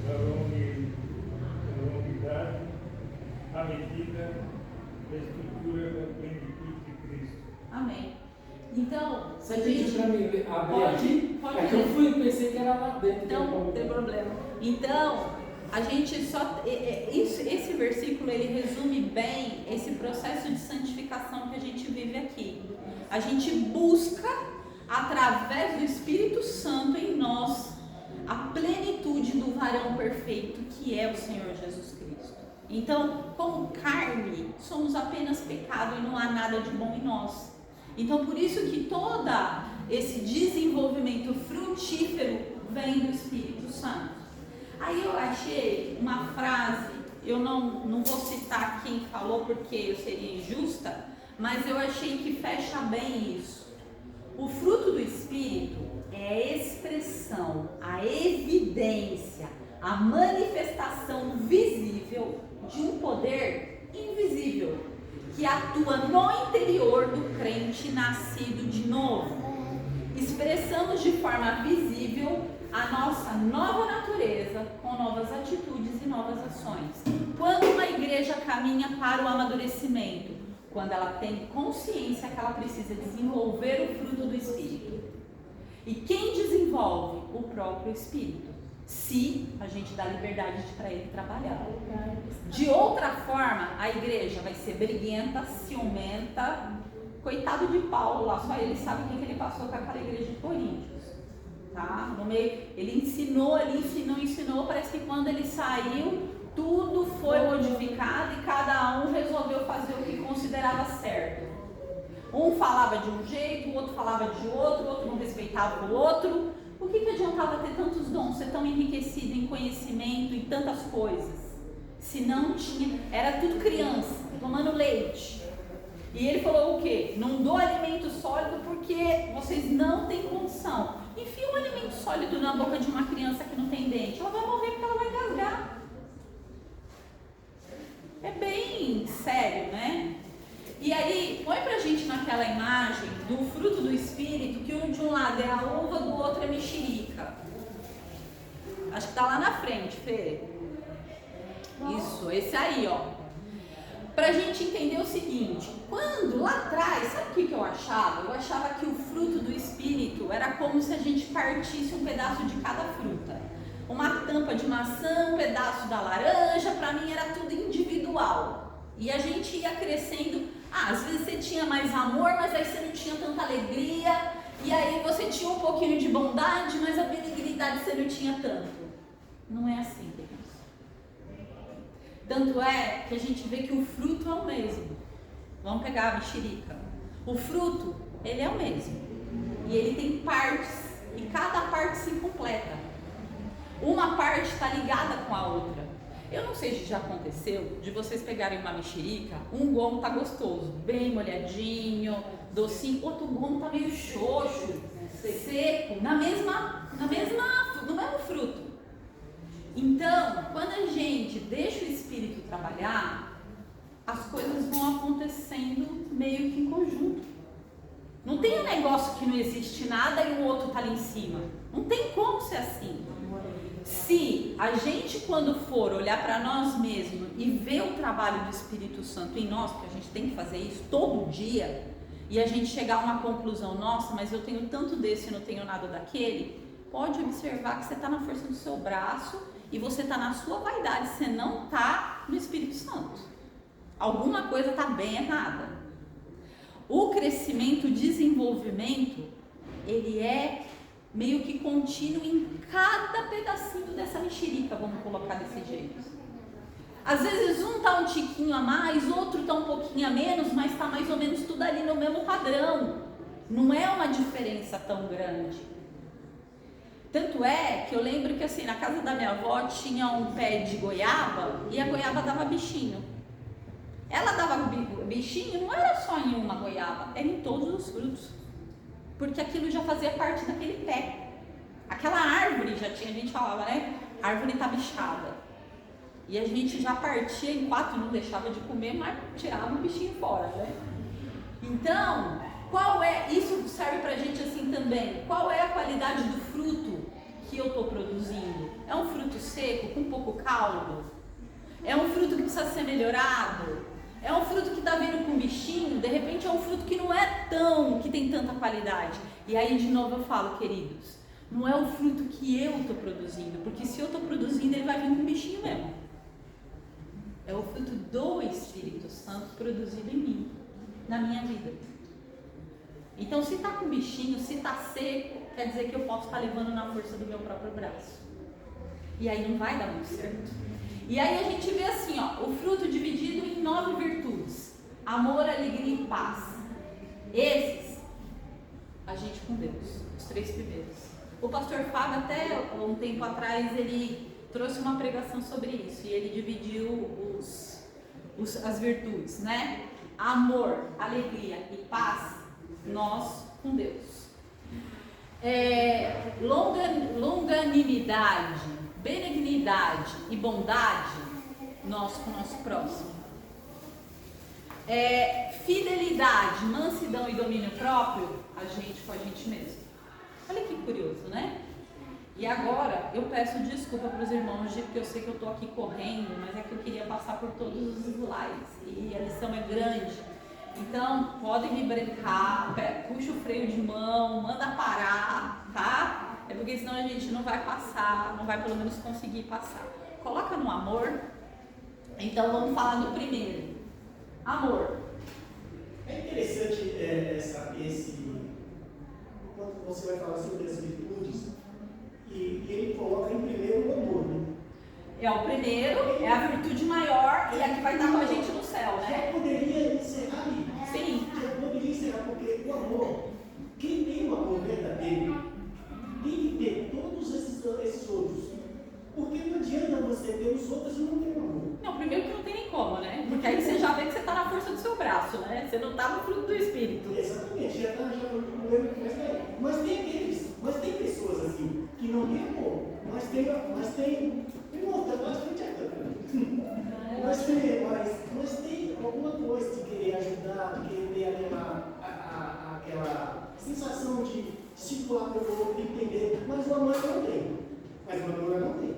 da unidade, à medida da estrutura da plenitude de Cristo. Amém. Então, Você pediu para mim abrir Pode, aqui? pode É que eu fui e pensei que era lá dentro. não tem problema. Então, a gente só. Esse versículo ele resume bem esse processo de santificação que a gente vive aqui. A gente busca, através do Espírito Santo em nós, a plenitude do varão perfeito que é o Senhor Jesus Cristo. Então, como carne, somos apenas pecado e não há nada de bom em nós. Então, por isso que todo esse desenvolvimento frutífero vem do Espírito Santo. Aí eu achei uma frase, eu não vou citar quem falou porque eu seria injusta, mas eu achei que fecha bem isso. O fruto do Espírito é a expressão, a evidência, a manifestação visível de um poder invisível que atua no interior do crente nascido de novo. Expressamos de forma visível a nossa nova natureza com novas atitudes e novas ações. Quando uma igreja caminha para o amadurecimento, quando ela tem consciência que ela precisa desenvolver o fruto do Espírito. E quem desenvolve? O próprio Espírito. Se a gente dá liberdade para ele trabalhar. De outra forma, a igreja vai ser briguenta, ciumenta. Coitado de Paulo lá, só ele sabe o que ele passou com aquela igreja de Coríntios. Tá? No meio, ele ensinou, parece que quando ele saiu, tudo foi modificado e cada um resolveu fazer o que considerava certo. Um falava de um jeito, o outro falava de outro, o outro não respeitava o outro. O que adiantava ter tantos dons, ser tão enriquecido em conhecimento e tantas coisas? Se não tinha, era tudo criança, tomando leite. E ele falou o quê? Não dou alimento sólido porque vocês não têm condição. Enfia um alimento sólido na boca de uma criança que não tem dente, ela vai morrer porque ela vai engasgar. É bem sério, né? E aí, põe pra gente naquela imagem do fruto do Espírito, que de um lado é a uva, do outro é mexerica. Acho que tá lá na frente, Fê. Isso, esse aí, ó. Pra gente entender o seguinte, quando lá atrás, sabe o que eu achava? Eu achava que o fruto do Espírito era como se a gente partisse um pedaço de cada fruta. Uma tampa de maçã, um pedaço da laranja, pra mim era tudo individual. E a gente ia crescendo. Às vezes você tinha mais amor, mas aí você não tinha tanta alegria. E aí você tinha um pouquinho de bondade, mas a benignidade você não tinha tanto. Não é assim, Deus. Tanto é que a gente vê que o fruto é o mesmo. Vamos pegar a mexerica. O fruto, ele é o mesmo. E ele tem partes. E cada parte se completa. Uma parte está ligada com a outra. Eu não sei se já aconteceu de vocês pegarem uma mexerica, um gomo tá gostoso, bem molhadinho, docinho, outro gomo tá meio xoxo, seco, no mesmo fruto. Então, quando a gente deixa o Espírito trabalhar, as coisas vão acontecendo meio que em conjunto. Não tem um negócio que não existe nada e o outro tá ali em cima. Não tem como ser assim. Se a gente, quando for olhar para nós mesmos e ver o trabalho do Espírito Santo em nós, porque a gente tem que fazer isso todo dia, e a gente chegar a uma conclusão, nossa, mas eu tenho tanto desse e não tenho nada daquele, pode observar que você está na força do seu braço e você está na sua vaidade, você não está no Espírito Santo. alguma coisa está bem errada. O crescimento, o desenvolvimento, ele é meio que contínuo em cada pedacinho dessa mexerica, vamos colocar desse jeito. Às vezes um está um tiquinho a mais, outro está um pouquinho a menos, mas está mais ou menos tudo ali no mesmo padrão. Não é uma diferença tão grande. Tanto é que eu lembro que assim, na casa da minha avó tinha um pé de goiaba e a goiaba dava bichinho. Ela dava bichinho, não era só em uma goiaba, era em todos os frutos. Porque aquilo já fazia parte daquele pé. Aquela árvore, já tinha, a gente falava, né? A árvore tá bichada. E a gente já partia em 4, não deixava de comer, mas tirava o bichinho fora, né? Então, qual é, isso serve pra gente assim também, qual é a qualidade do fruto que eu tô produzindo? É um fruto seco, com pouco caldo? É um fruto que precisa ser melhorado? É um fruto que está vindo com bichinho? De repente é um fruto que não é que tem tanta qualidade. E aí de novo eu falo, queridos, não é o fruto que eu estou produzindo, porque se eu estou produzindo ele vai vir com bichinho mesmo. É o fruto do Espírito Santo produzido em mim, na minha vida. Então se está com bichinho, se está seco, quer dizer que eu posso estar levando na força do meu próprio braço. E aí não vai dar muito certo. E aí a gente vê assim, ó, o fruto dividido em 9 virtudes: amor, alegria e paz. Esses, a gente com Deus, os 3 primeiros. O pastor Fábio até um tempo atrás, ele trouxe uma pregação sobre isso, e ele dividiu as virtudes, né? Amor, alegria e paz, nós com Deus. Longanimidade, benignidade e bondade, nós com o nosso próximo. Fidelidade, mansidão e domínio próprio, a gente com a gente mesmo. Olha que curioso, né? E agora eu peço desculpa para os irmãos, porque eu sei que eu estou aqui correndo, mas é que eu queria passar por todos os slides e a lição é grande. Então podem me brincar, puxa o freio de mão, manda parar, tá? É porque senão a gente não vai passar, não vai pelo menos conseguir passar. Coloca no amor. Então vamos falar do primeiro. Amor. É interessante quando você vai falar sobre as virtudes, e ele coloca em primeiro o amor, né? É o primeiro, é a virtude maior e a que vai estar com a gente no céu, né? Já poderia encerrar ali. Sim. Já poderia encerrar, porque o amor, quem tem o amor verdadeiro, tem que ter todos esses outros. Porque não adianta você ter os outros e não ter o amor. Não, primeiro que não tem nem como, né? Porque aí você já vê que você está na força do seu braço, né? Você não está no fruto do Espírito. Exatamente, já está no mesmo que mais daí. Mas tem pessoas assim, que não tem amor, mas tem irmão, tá bastante mas tem alguma coisa de querer ajudar, de querer ter aquela sensação de circular pelo outro, de entender, mas o amor não tem. Mas a Madonna não tem.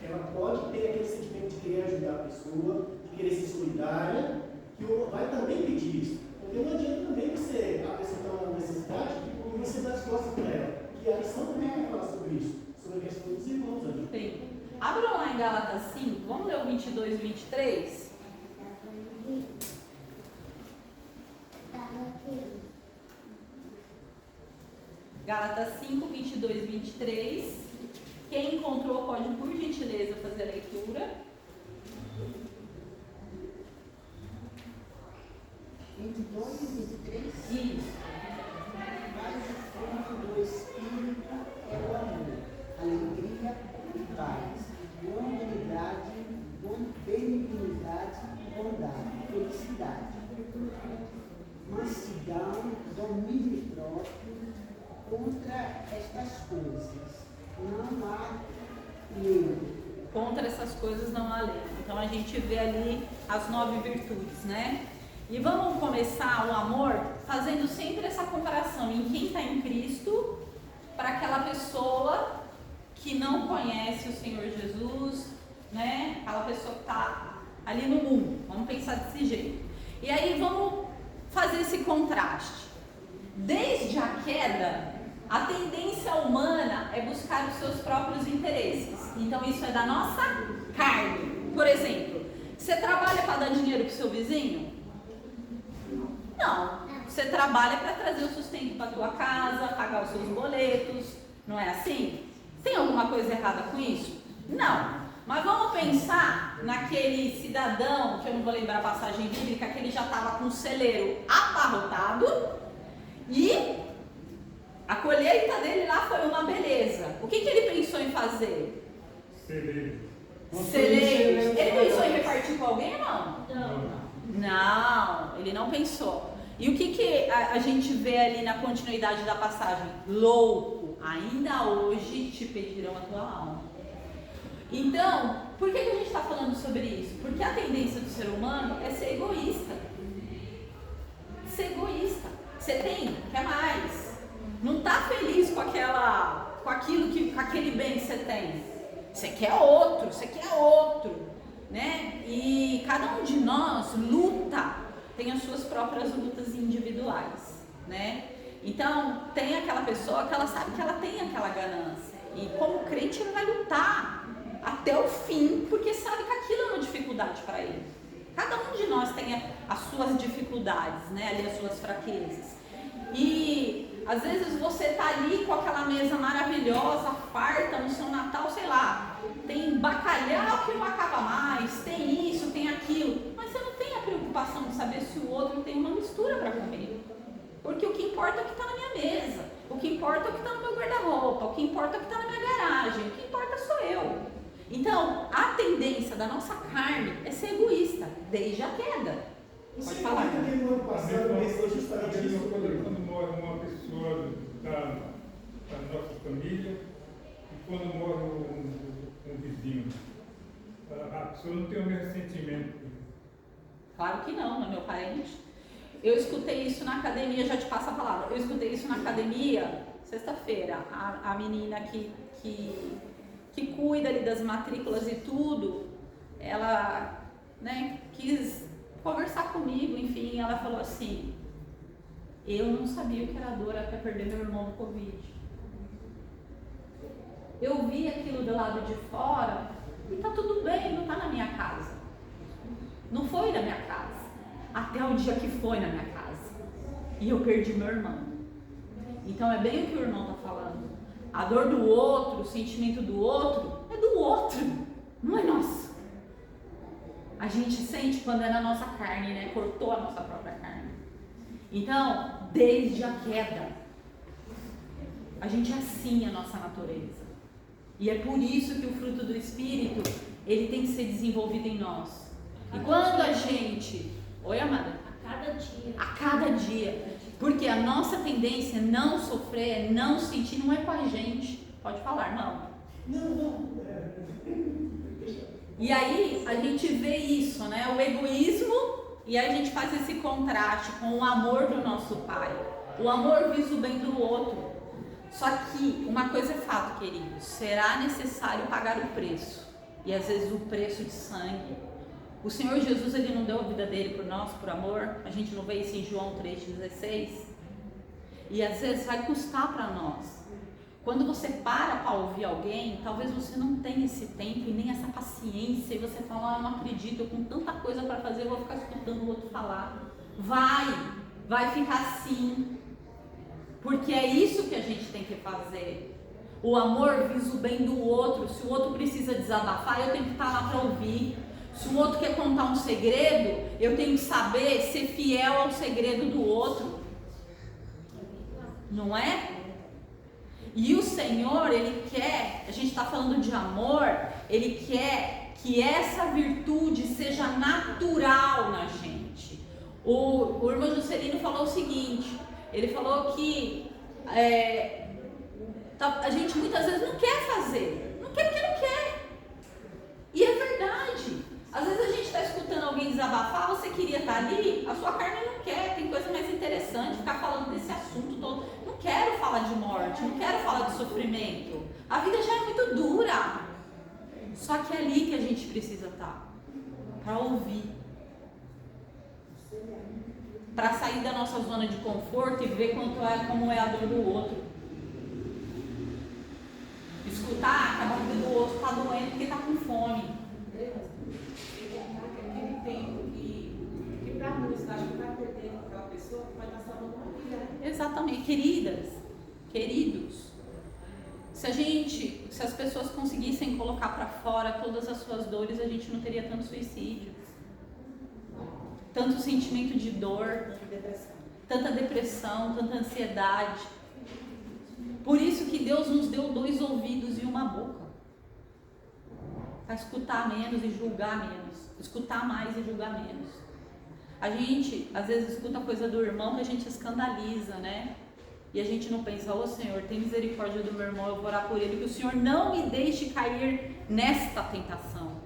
Ela pode ter aquele sentimento de querer ajudar a pessoa, de querer ser solidária, que vai também pedir isso. Porque não adianta também você, a pessoa está numa necessidade, e você dá as costas para ela. E a lição também vai falar sobre isso, sobre a questão dos irmãos ali. Sim. Abram lá em Gálatas 5, vamos ler o 22 e 23. Gálatas 5, 22 e 23. Quem encontrou pode, por gentileza, fazer a leitura. 22 e 23. Isso. Mas o fruto do Espírito é o amor, alegria e paz, longanimidade, benignidade, bondade, felicidade, mansidão, domínio próprio. Contra estas coisas não há lei. Contra essas coisas não há lei. Então a gente vê ali as 9 virtudes, né? E vamos começar o amor fazendo sempre essa comparação em quem está em Cristo para aquela pessoa que não conhece o Senhor Jesus, né? Aquela pessoa que está ali no mundo. Vamos pensar desse jeito. E aí vamos fazer esse contraste. Desde a queda, a tendência humana é buscar os seus próprios interesses. Então isso é da nossa carne. Por exemplo, Você trabalha para dar dinheiro pro seu vizinho? Não. Você trabalha para trazer o sustento para tua casa, pagar os seus boletos, não é assim? Tem alguma coisa errada com isso? Não. Mas vamos pensar naquele cidadão, que eu não vou lembrar a passagem bíblica, que ele já estava com o celeiro abarrotado e a colheita dele lá foi uma beleza. O que ele pensou em fazer? Celeiro. Celeiros. Ele pensou em repartir com alguém ou não? Não. Não, ele não pensou. E o que a gente vê ali na continuidade da passagem? Louco, ainda hoje te pedirão a tua alma. Então, por que a gente está falando sobre isso? Porque a tendência do ser humano é ser egoísta. Ser egoísta. Você tem, quer mais. Não está feliz com aquele bem que você tem. Você quer outro, né? E cada um de nós luta, tem as suas próprias lutas individuais, né? Então, tem aquela pessoa que ela sabe que ela tem aquela ganância. E como crente, ele vai lutar até o fim, porque sabe que aquilo é uma dificuldade para ele. Cada um de nós tem as suas dificuldades, né? Ali as suas fraquezas. E às vezes você tá ali com aquela mesa maravilhosa, farta no seu Natal, sei lá, tem bacalhau que não acaba mais, tem isso, tem aquilo, mas você não tem a preocupação de saber se o outro tem uma mistura para comer. Porque o que importa é o que está na minha mesa, o que importa é o que está no meu guarda-roupa, o que importa é o que está na minha garagem, o que importa sou eu. Então, a tendência da nossa carne é ser egoísta, desde a queda. Pode falar. No ano passado, foi justamente isso. Quando mora uma pessoa da nossa família e quando mora um vizinho, a pessoa não tem o mesmo sentimento. Claro que não, é meu parente. Eu escutei isso na academia, já te passo a palavra. Eu escutei isso na academia, sexta-feira. A menina que cuida ali das matrículas e tudo, ela, né, quis conversar comigo, enfim, ela falou assim: eu não sabia o que era dor até perder meu irmão no Covid. Eu vi aquilo do lado de fora e tá tudo bem, não tá na minha casa. Não foi na minha casa. Até o dia que foi na minha casa. E eu perdi meu irmão. Então é bem o que o irmão tá falando. A dor do outro, o sentimento do outro, é do outro, não é nosso. A gente sente quando é na nossa carne, né? Cortou a nossa própria carne. Então, desde a queda, a gente é assim a nossa natureza. E é por isso que o fruto do Espírito, ele tem que ser desenvolvido em nós. E quando a gente... Oi, amada? A cada dia. A cada dia. Porque a nossa tendência é não sofrer, é não sentir, não é com a gente. Pode falar, não. Não. E aí a gente vê isso, né? O egoísmo, e aí a gente faz esse contraste com o amor do nosso Pai. O amor visa o bem do outro. Só que uma coisa é fato, queridos, será necessário pagar o preço. E às vezes o preço de sangue. O Senhor Jesus, ele não deu a vida dele por nós, por amor. A gente não vê isso em João 3,16. E às vezes vai custar para nós. Quando você para ouvir alguém, talvez você não tenha esse tempo e nem essa paciência, e você fala: eu não acredito, eu com tanta coisa para fazer, eu vou ficar escutando o outro falar. Vai ficar assim, porque é isso que a gente tem que fazer. O amor visa o bem do outro. Se o outro precisa desabafar, eu tenho que estar lá para ouvir. Se o outro quer contar um segredo, eu tenho que saber ser fiel ao segredo do outro, não é? E o Senhor, ele quer, a gente está falando de amor, ele quer que essa virtude seja natural na gente. O irmão Juscelino falou o seguinte, ele falou que a gente muitas vezes não quer fazer, não quer porque não quer. E é verdade. Às vezes a gente está escutando alguém desabafar, você queria estar ali, a sua carne não quer, tem coisa mais interessante, ficar falando desse assunto todo. Não quero falar de morte, não quero falar de sofrimento. A vida já é muito dura. Só que é ali que a gente precisa estar, para ouvir. Para sair da nossa zona de conforto e ver como é a dor do outro. Escutar que a barriga do outro está doendo porque está com fome. tempo que para muitos acho que vai perder aquela pessoa que vai estar salvando uma vida, né? Exatamente, queridos, se as pessoas conseguissem colocar para fora todas as suas dores, a gente não teria tanto suicídio, tanto sentimento de dor, tanta depressão, tanta ansiedade. Por isso que Deus nos deu 2 ouvidos e uma boca, para escutar menos e julgar menos, escutar mais e julgar menos. A gente às vezes escuta coisa do irmão que a gente escandaliza, né? E a gente não pensa, ô Senhor, tem misericórdia do meu irmão, eu vou orar por ele, que o Senhor não me deixe cair nesta tentação.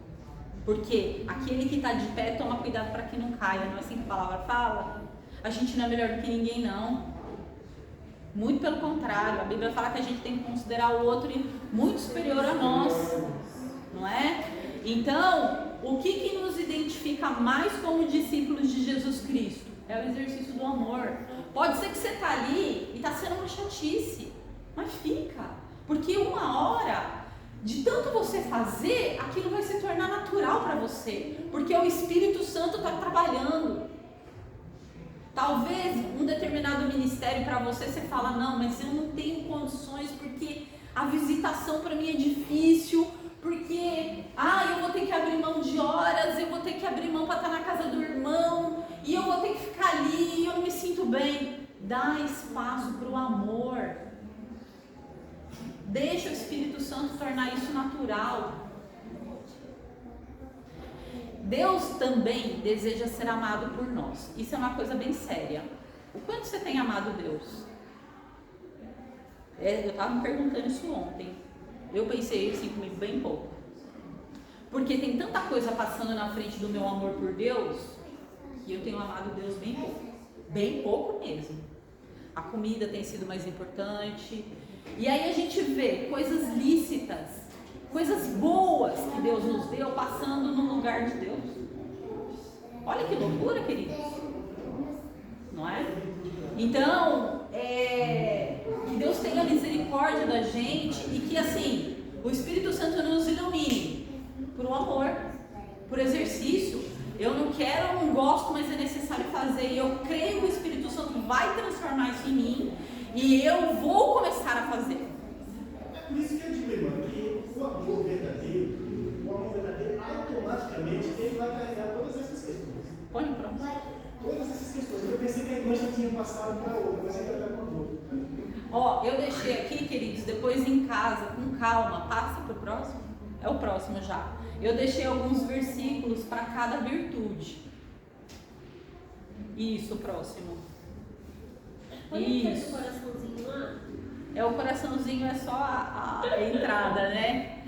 Porque aquele que está de pé toma cuidado para que não caia, não é assim que a palavra fala? A gente não é melhor do que ninguém, não. Muito pelo contrário, a Bíblia fala que a gente tem que considerar o outro muito superior a nós, não é? Então, o que nos identifica mais como discípulos de Jesus Cristo? É o exercício do amor. Pode ser que você está ali e está sendo uma chatice, mas fica, porque uma hora, de tanto você fazer, aquilo vai se tornar natural para você, porque o Espírito Santo está trabalhando. Talvez um determinado ministério para você, você fala, não, mas eu não tenho condições, porque a visitação para mim é difícil, porque eu vou ter que abrir mão de horas, eu vou ter que abrir mão para estar na casa do irmão, e eu vou ter que ficar ali, e eu não me sinto bem. Dá espaço para o amor. Deixa o Espírito Santo tornar isso natural. Deus também deseja ser amado por nós. Isso é uma coisa bem séria. O quanto você tem amado Deus? Eu estava me perguntando isso ontem. Eu pensei assim comigo bem pouco. Porque tem tanta coisa passando na frente do meu amor por Deus, que eu tenho amado Deus bem pouco. Bem pouco mesmo. A comida tem sido mais importante. E aí a gente vê coisas lícitas, coisas boas que Deus nos deu passando no lugar de Deus. Olha que loucura, queridos. Não é? Então, que Deus tenha misericórdia da gente e que assim, o Espírito Santo nos ilumine por um amor, por exercício. Eu não quero, eu não gosto, mas é necessário fazer. E eu creio que o Espírito Santo vai transformar isso em mim e eu vou começar a fazer. É por isso que eu digo, irmão, que o amor verdadeiro, automaticamente, ele vai carregar todas essas questões. Põe pronto. Todas essas questões. Eu pensei que a irmã já tinha passado para outra, mas ainda está com a outra. Eu deixei aqui, queridos, depois em casa, com calma, passa para o próximo. É o próximo já. Eu deixei alguns versículos para cada virtude. Isso, próximo. Põe aquele coraçãozinho lá. O coraçãozinho é só a entrada, né?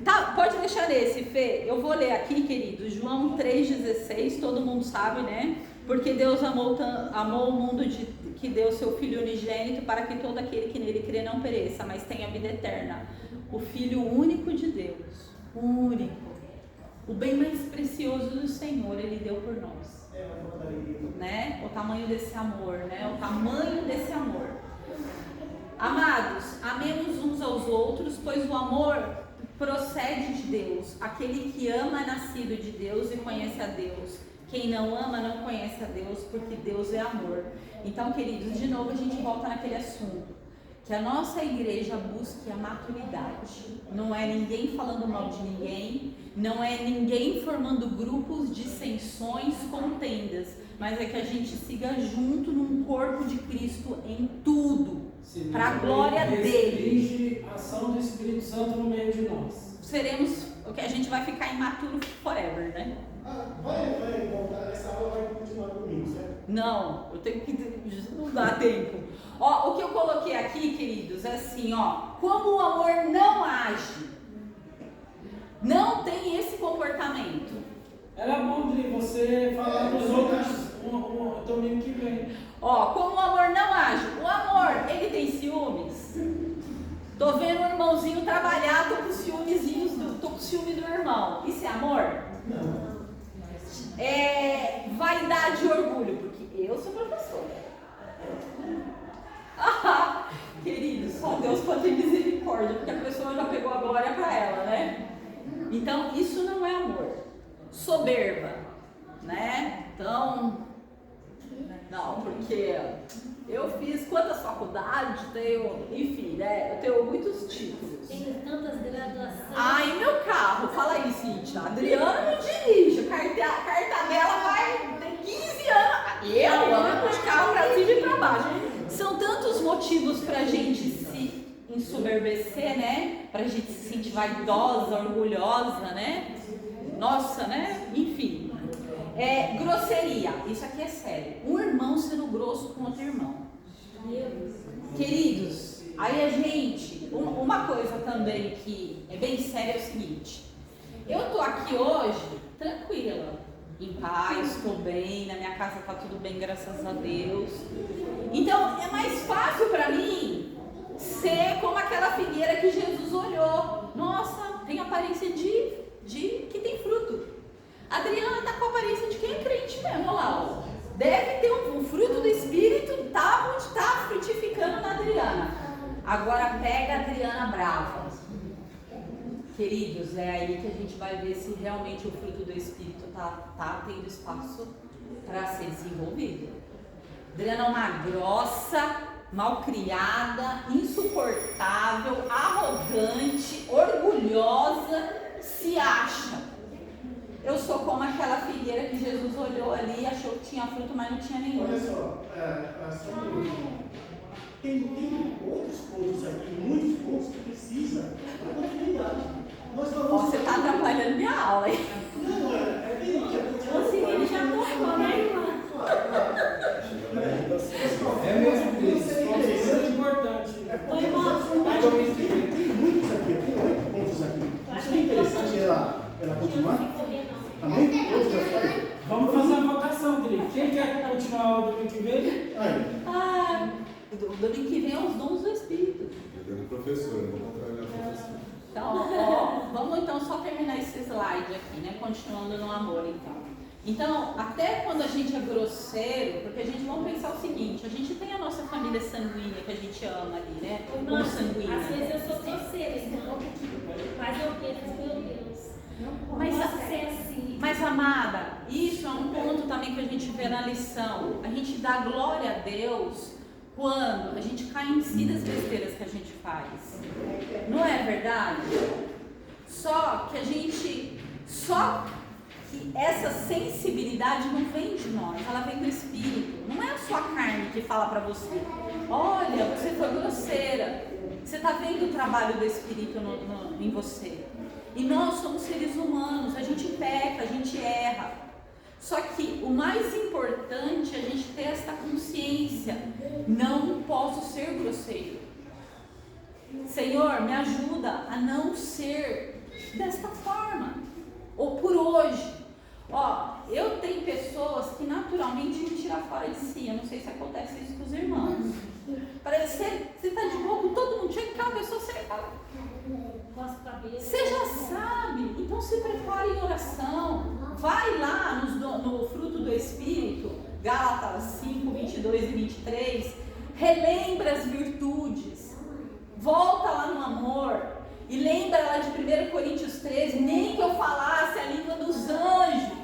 Tá, pode deixar nesse, Fê. Eu vou ler aqui, queridos, João 3,16, todo mundo sabe, né? Porque Deus amou o mundo que deu seu Filho unigênito para que todo aquele que nele crê não pereça, mas tenha vida eterna. O Filho único de Deus, o único, o bem mais precioso do Senhor, Ele deu por nós. Né? O tamanho desse amor, né? O tamanho desse amor. Amados, amemos uns aos outros, pois o amor procede de Deus. Aquele que ama é nascido de Deus e conhece a Deus. Quem não ama não conhece a Deus, porque Deus é amor. Então, queridos, de novo a gente volta naquele assunto. Que a nossa igreja busque a maturidade. Não é ninguém falando mal de ninguém, não é ninguém formando grupos, dissensões, contendas, mas é que a gente siga junto num corpo de Cristo em tudo, para a glória dele. A ação do Espírito Santo no meio de nós. Seremos, o que a gente vai ficar imaturo forever, né? Vai voltar, essa aula vai continuar comigo, certo? Não, eu tenho que, não dá tempo. O que eu coloquei aqui, queridos, é assim, como o amor não age, não tem esse comportamento. Era bom de você falar dos outros domingo que vem. Como o amor não age, o amor, ele tem ciúmes. Tô vendo o irmãozinho trabalhar, tô com ciúme do irmão. Isso é amor? Não. Vaidade e orgulho, porque eu sou professora. Querido, só Deus pode ter misericórdia, porque a pessoa já pegou a glória para ela, né? Então, isso não é amor. Soberba. né? Então, não, porque eu fiz quantas faculdades, enfim, né? Eu tenho muitos títulos. Tem tantas graduações. Ai, meu carro, fala aí, Cíntia. A Adriana não dirige, a carta dela vai ter 15 anos. Eu ando de carro pra cima e pra baixo. São tantos motivos pra gente se ensoberbecer, né? Pra gente se sentir vaidosa, orgulhosa, né? Nossa, né? Enfim. Grosseria, isso aqui é sério. Um irmão sendo grosso com outro irmão. Queridos, aí a gente, uma coisa também que é bem séria é o seguinte: eu tô aqui hoje tranquila, em paz, estou bem, na minha casa tá tudo bem, graças a Deus. Então é mais fácil para mim ser como aquela figueira que Jesus olhou. Nossa, tem aparência de que tem fruto. A Adriana está com a aparência de quem é crente mesmo, olha lá. Ó. Deve ter um fruto do Espírito, tá frutificando na Adriana. Agora pega a Adriana brava. Queridos, é aí que a gente vai ver se realmente o fruto do Espírito tá tendo espaço para ser desenvolvido. Adriana é uma grossa, malcriada, insuportável, arrogante, orgulhosa, se acha. Eu sou como aquela figueira que Jesus olhou ali e achou que tinha fruto, mas não tinha nenhum. Olha só, tem outros pontos aqui, muitos pontos que precisa da continuidade. Você está atrapalhando minha aula, hein? Não, é bem que Ele já tocou, né, irmã? É mesmo isso. É importante. Oi, irmão. Tem muitos aqui, tem 8 pontos aqui. Isso é interessante ela continuar? Amém? Todos já foram? Vamos fazer uma votação, Dri. Quem quer continuar a aula do domingo que vem? O domingo que vem é os dons do Espírito. Professora, vamos trabalhar a professora. Então, vamos então só terminar esse slide aqui, né? Continuando no amor, então. Então, até quando a gente é grosseiro, porque a gente, vamos pensar o seguinte, a gente tem a nossa família sanguínea que a gente ama ali, né? Irmã, sanguínea. às vezes eu sou grosseira, irmão. Mas eu penso, meu Deus. Não Mas, posso ser assim. Mas, amada, isso é um ponto também que a gente vê na lição. A gente dá glória a Deus quando a gente cai em si das besteiras que a gente faz. Não é verdade? Só que essa sensibilidade não vem de nós, ela vem do Espírito. Não é a sua carne que fala para você: olha, você foi grosseira. Você está vendo o trabalho do Espírito em você. E nós somos seres humanos, a gente peca, a gente erra. Só que o mais importante é a gente ter essa consciência: não posso ser grosseiro. Senhor, me ajuda a não ser desta forma, ou por hoje. Ó, eu tenho pessoas que naturalmente me tiram fora de si. Eu não sei se acontece isso com os irmãos. Parece que você está de boa com todo mundo, chega em casa, a pessoa você fala, você já sabe. Então se prepare em oração. Vai lá no fruto do Espírito, Gálatas 5, 22 e 23. Relembra as virtudes. Volta lá no amor. E lembra lá de 1 Coríntios 13, nem que eu falasse a língua dos anjos.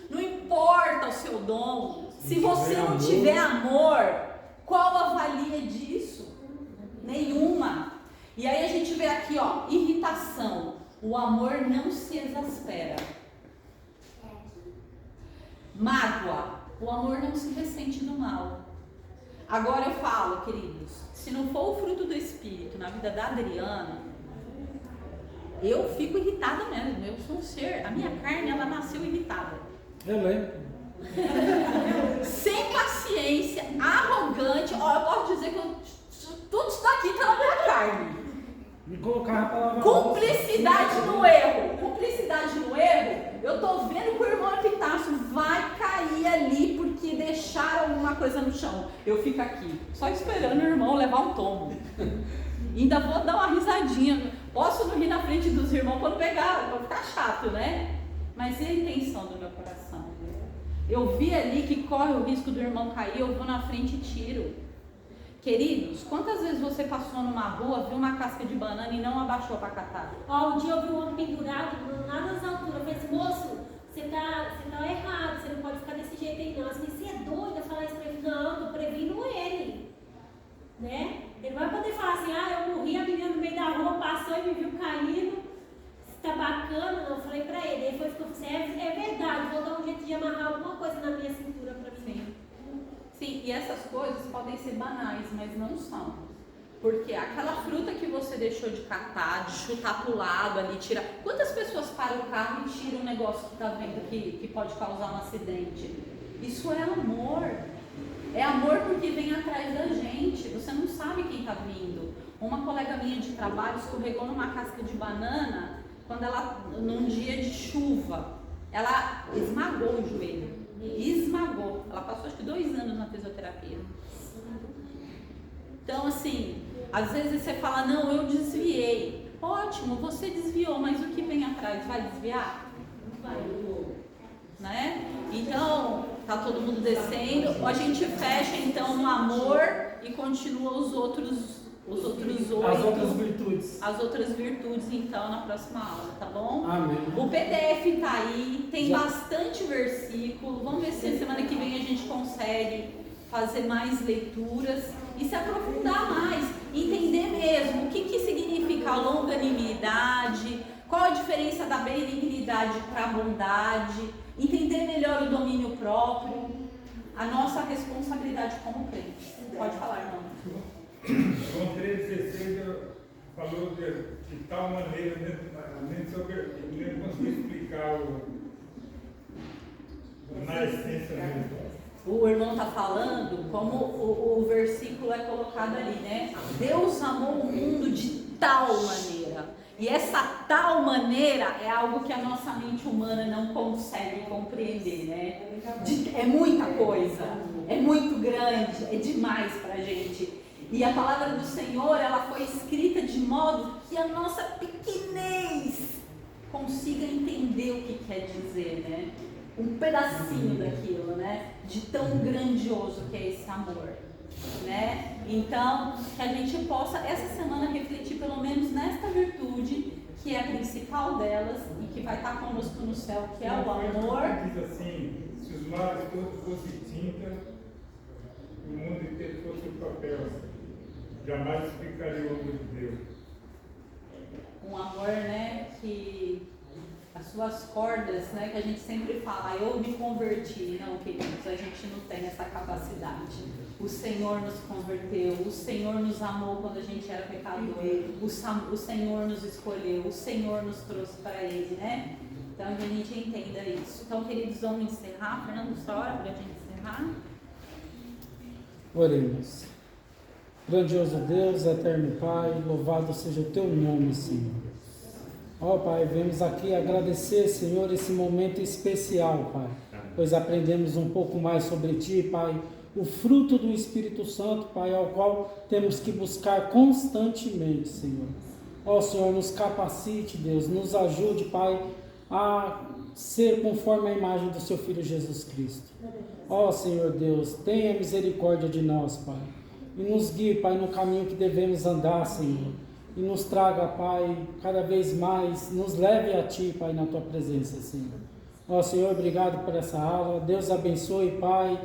Não importa o seu dom. Se você não tiver amor, qual a valia disso? Nenhuma. E aí a gente vê aqui, ó, irritação. O amor não se exaspera. Mágoa. O amor não se ressente do mal. Agora eu falo, queridos, se não for o fruto do Espírito na vida da Adriana, eu fico irritada mesmo. Eu sou um ser, a minha carne, ela nasceu irritada. Eu lembro. Sem paciência, arrogante. Ó, eu posso dizer que tudo isso daqui está na minha carne. Me colocar a palavra. Cumplicidade no erro. Cumplicidade no erro. Eu tô vendo que o irmão Epitácio vai cair ali porque deixaram alguma coisa no chão. Eu fico aqui, só esperando o irmão levar um tombo. Ainda vou dar uma risadinha. Posso não rir na frente dos irmãos quando pegar, vai ficar chato, né? Mas e a intenção do meu coração? Eu vi ali que corre o risco do irmão cair, eu vou na frente e tiro. Queridos, quantas vezes você passou numa rua, viu uma casca de banana e não abaixou para catar? Ó, um dia eu vi um homem pendurado lá nas alturas. Eu falei assim, moço, você tá errado, você não pode ficar desse jeito aí não. Assim, você é doida falar isso pra ele? Não, eu previno ele. Né? Ele não vai poder falar assim, eu morri, a menina no meio da rua passou e me viu caindo. Tá bacana? Não, eu falei pra ele. Ele ficou assim, é verdade, vou dar um jeito de amarrar alguma coisa na minha cintura pra mim. Sim, e essas coisas podem ser banais, mas não são. Porque aquela fruta que você deixou de catar, de chutar pro lado ali, tirar. Quantas pessoas param o carro e tiram um negócio que tá vendo que pode causar um acidente? Isso é amor. É amor porque vem atrás da gente. Você não sabe quem tá vindo. Uma colega minha de trabalho escorregou numa casca de banana quando ela, num dia de chuva, ela esmagou o joelho. Esmagou. Ela passou acho que 2 anos na fisioterapia. Então assim, às vezes você fala, não, eu desviei. Ótimo, você desviou, mas o que vem atrás vai desviar? Não vai. Né? Então, tá todo mundo descendo, a gente fecha então no amor e continua os outros 8. As outras virtudes então na próxima aula, tá bom? Amém. O PDF tá aí, tem bastante versículo. Vamos ver se semana que vem a gente consegue fazer mais leituras e se aprofundar mais, entender mesmo o que significa a longanimidade, qual a diferença da benignidade para a bondade, entender melhor o domínio próprio, a nossa responsabilidade como crente. Pode falar, irmão. João 3,16 falou de tal maneira, nem consegui explicar na essência mesmo. O irmão está falando como o versículo é colocado ali, né? Deus amou o mundo de tal maneira. E essa tal maneira é algo que a nossa mente humana não consegue compreender, né? É muita coisa, é muito grande, é demais pra gente. E a palavra do Senhor, ela foi escrita de modo que a nossa pequenez consiga entender o que quer dizer, né? Um pedacinho daquilo, né? De tão grandioso que é esse amor, né? Então, que a gente possa, essa semana, refletir pelo menos nesta virtude, que é a principal delas e que vai estar conosco no céu, que é o amor. Diz assim, se os mares todos fossem tinta, o mundo inteiro fosse papel, jamais explicaria o amor de Deus. Um amor, né, que as suas cordas, né, que a gente sempre fala, eu me converti. Não, queridos, a gente não tem essa capacidade. O Senhor nos converteu, o Senhor nos amou quando a gente era pecador, o Senhor nos escolheu, o Senhor nos trouxe para Ele, né? Então que a gente entenda isso. Então, queridos, vamos encerrar. Fernando, só hora para a gente encerrar. Oremos. Grandioso Deus, eterno Pai, louvado seja o Teu nome, Senhor. Ó Pai, vemos aqui agradecer, Senhor, esse momento especial, Pai, pois aprendemos um pouco mais sobre Ti, Pai, o fruto do Espírito Santo, Pai, ao qual temos que buscar constantemente, Senhor. Ó Senhor, nos capacite, Deus, nos ajude, Pai, a ser conforme a imagem do Seu Filho Jesus Cristo. Ó Senhor Deus, tenha misericórdia de nós, Pai, e nos guie, Pai, no caminho que devemos andar, Senhor. E nos traga, Pai, cada vez mais, nos leve a Ti, Pai, na Tua presença, Senhor. Ó Senhor, obrigado por essa aula. Deus abençoe, Pai,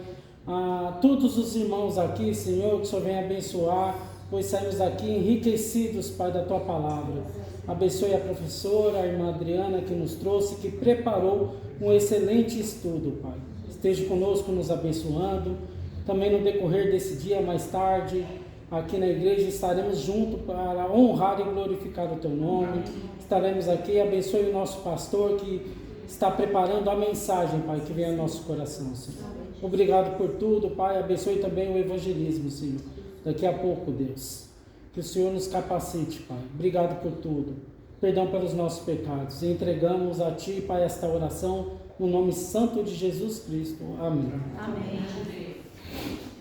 a todos os irmãos aqui, Senhor, que o Senhor venha abençoar, pois saímos aqui enriquecidos, Pai, da Tua palavra. Abençoe a professora, a irmã Adriana, que nos trouxe, que preparou um excelente estudo, Pai. Esteja conosco, nos abençoando. Também no decorrer desse dia, mais tarde, aqui na igreja, estaremos juntos para honrar e glorificar o Teu nome. Estaremos aqui, abençoe o nosso pastor que está preparando a mensagem, Pai, que vem ao nosso coração, Senhor. Obrigado por tudo, Pai, abençoe também o evangelismo, Senhor. Daqui a pouco, Deus, que o Senhor nos capacite, Pai. Obrigado por tudo. Perdão pelos nossos pecados. E entregamos a Ti, Pai, esta oração, no nome santo de Jesus Cristo. Amém. Amém.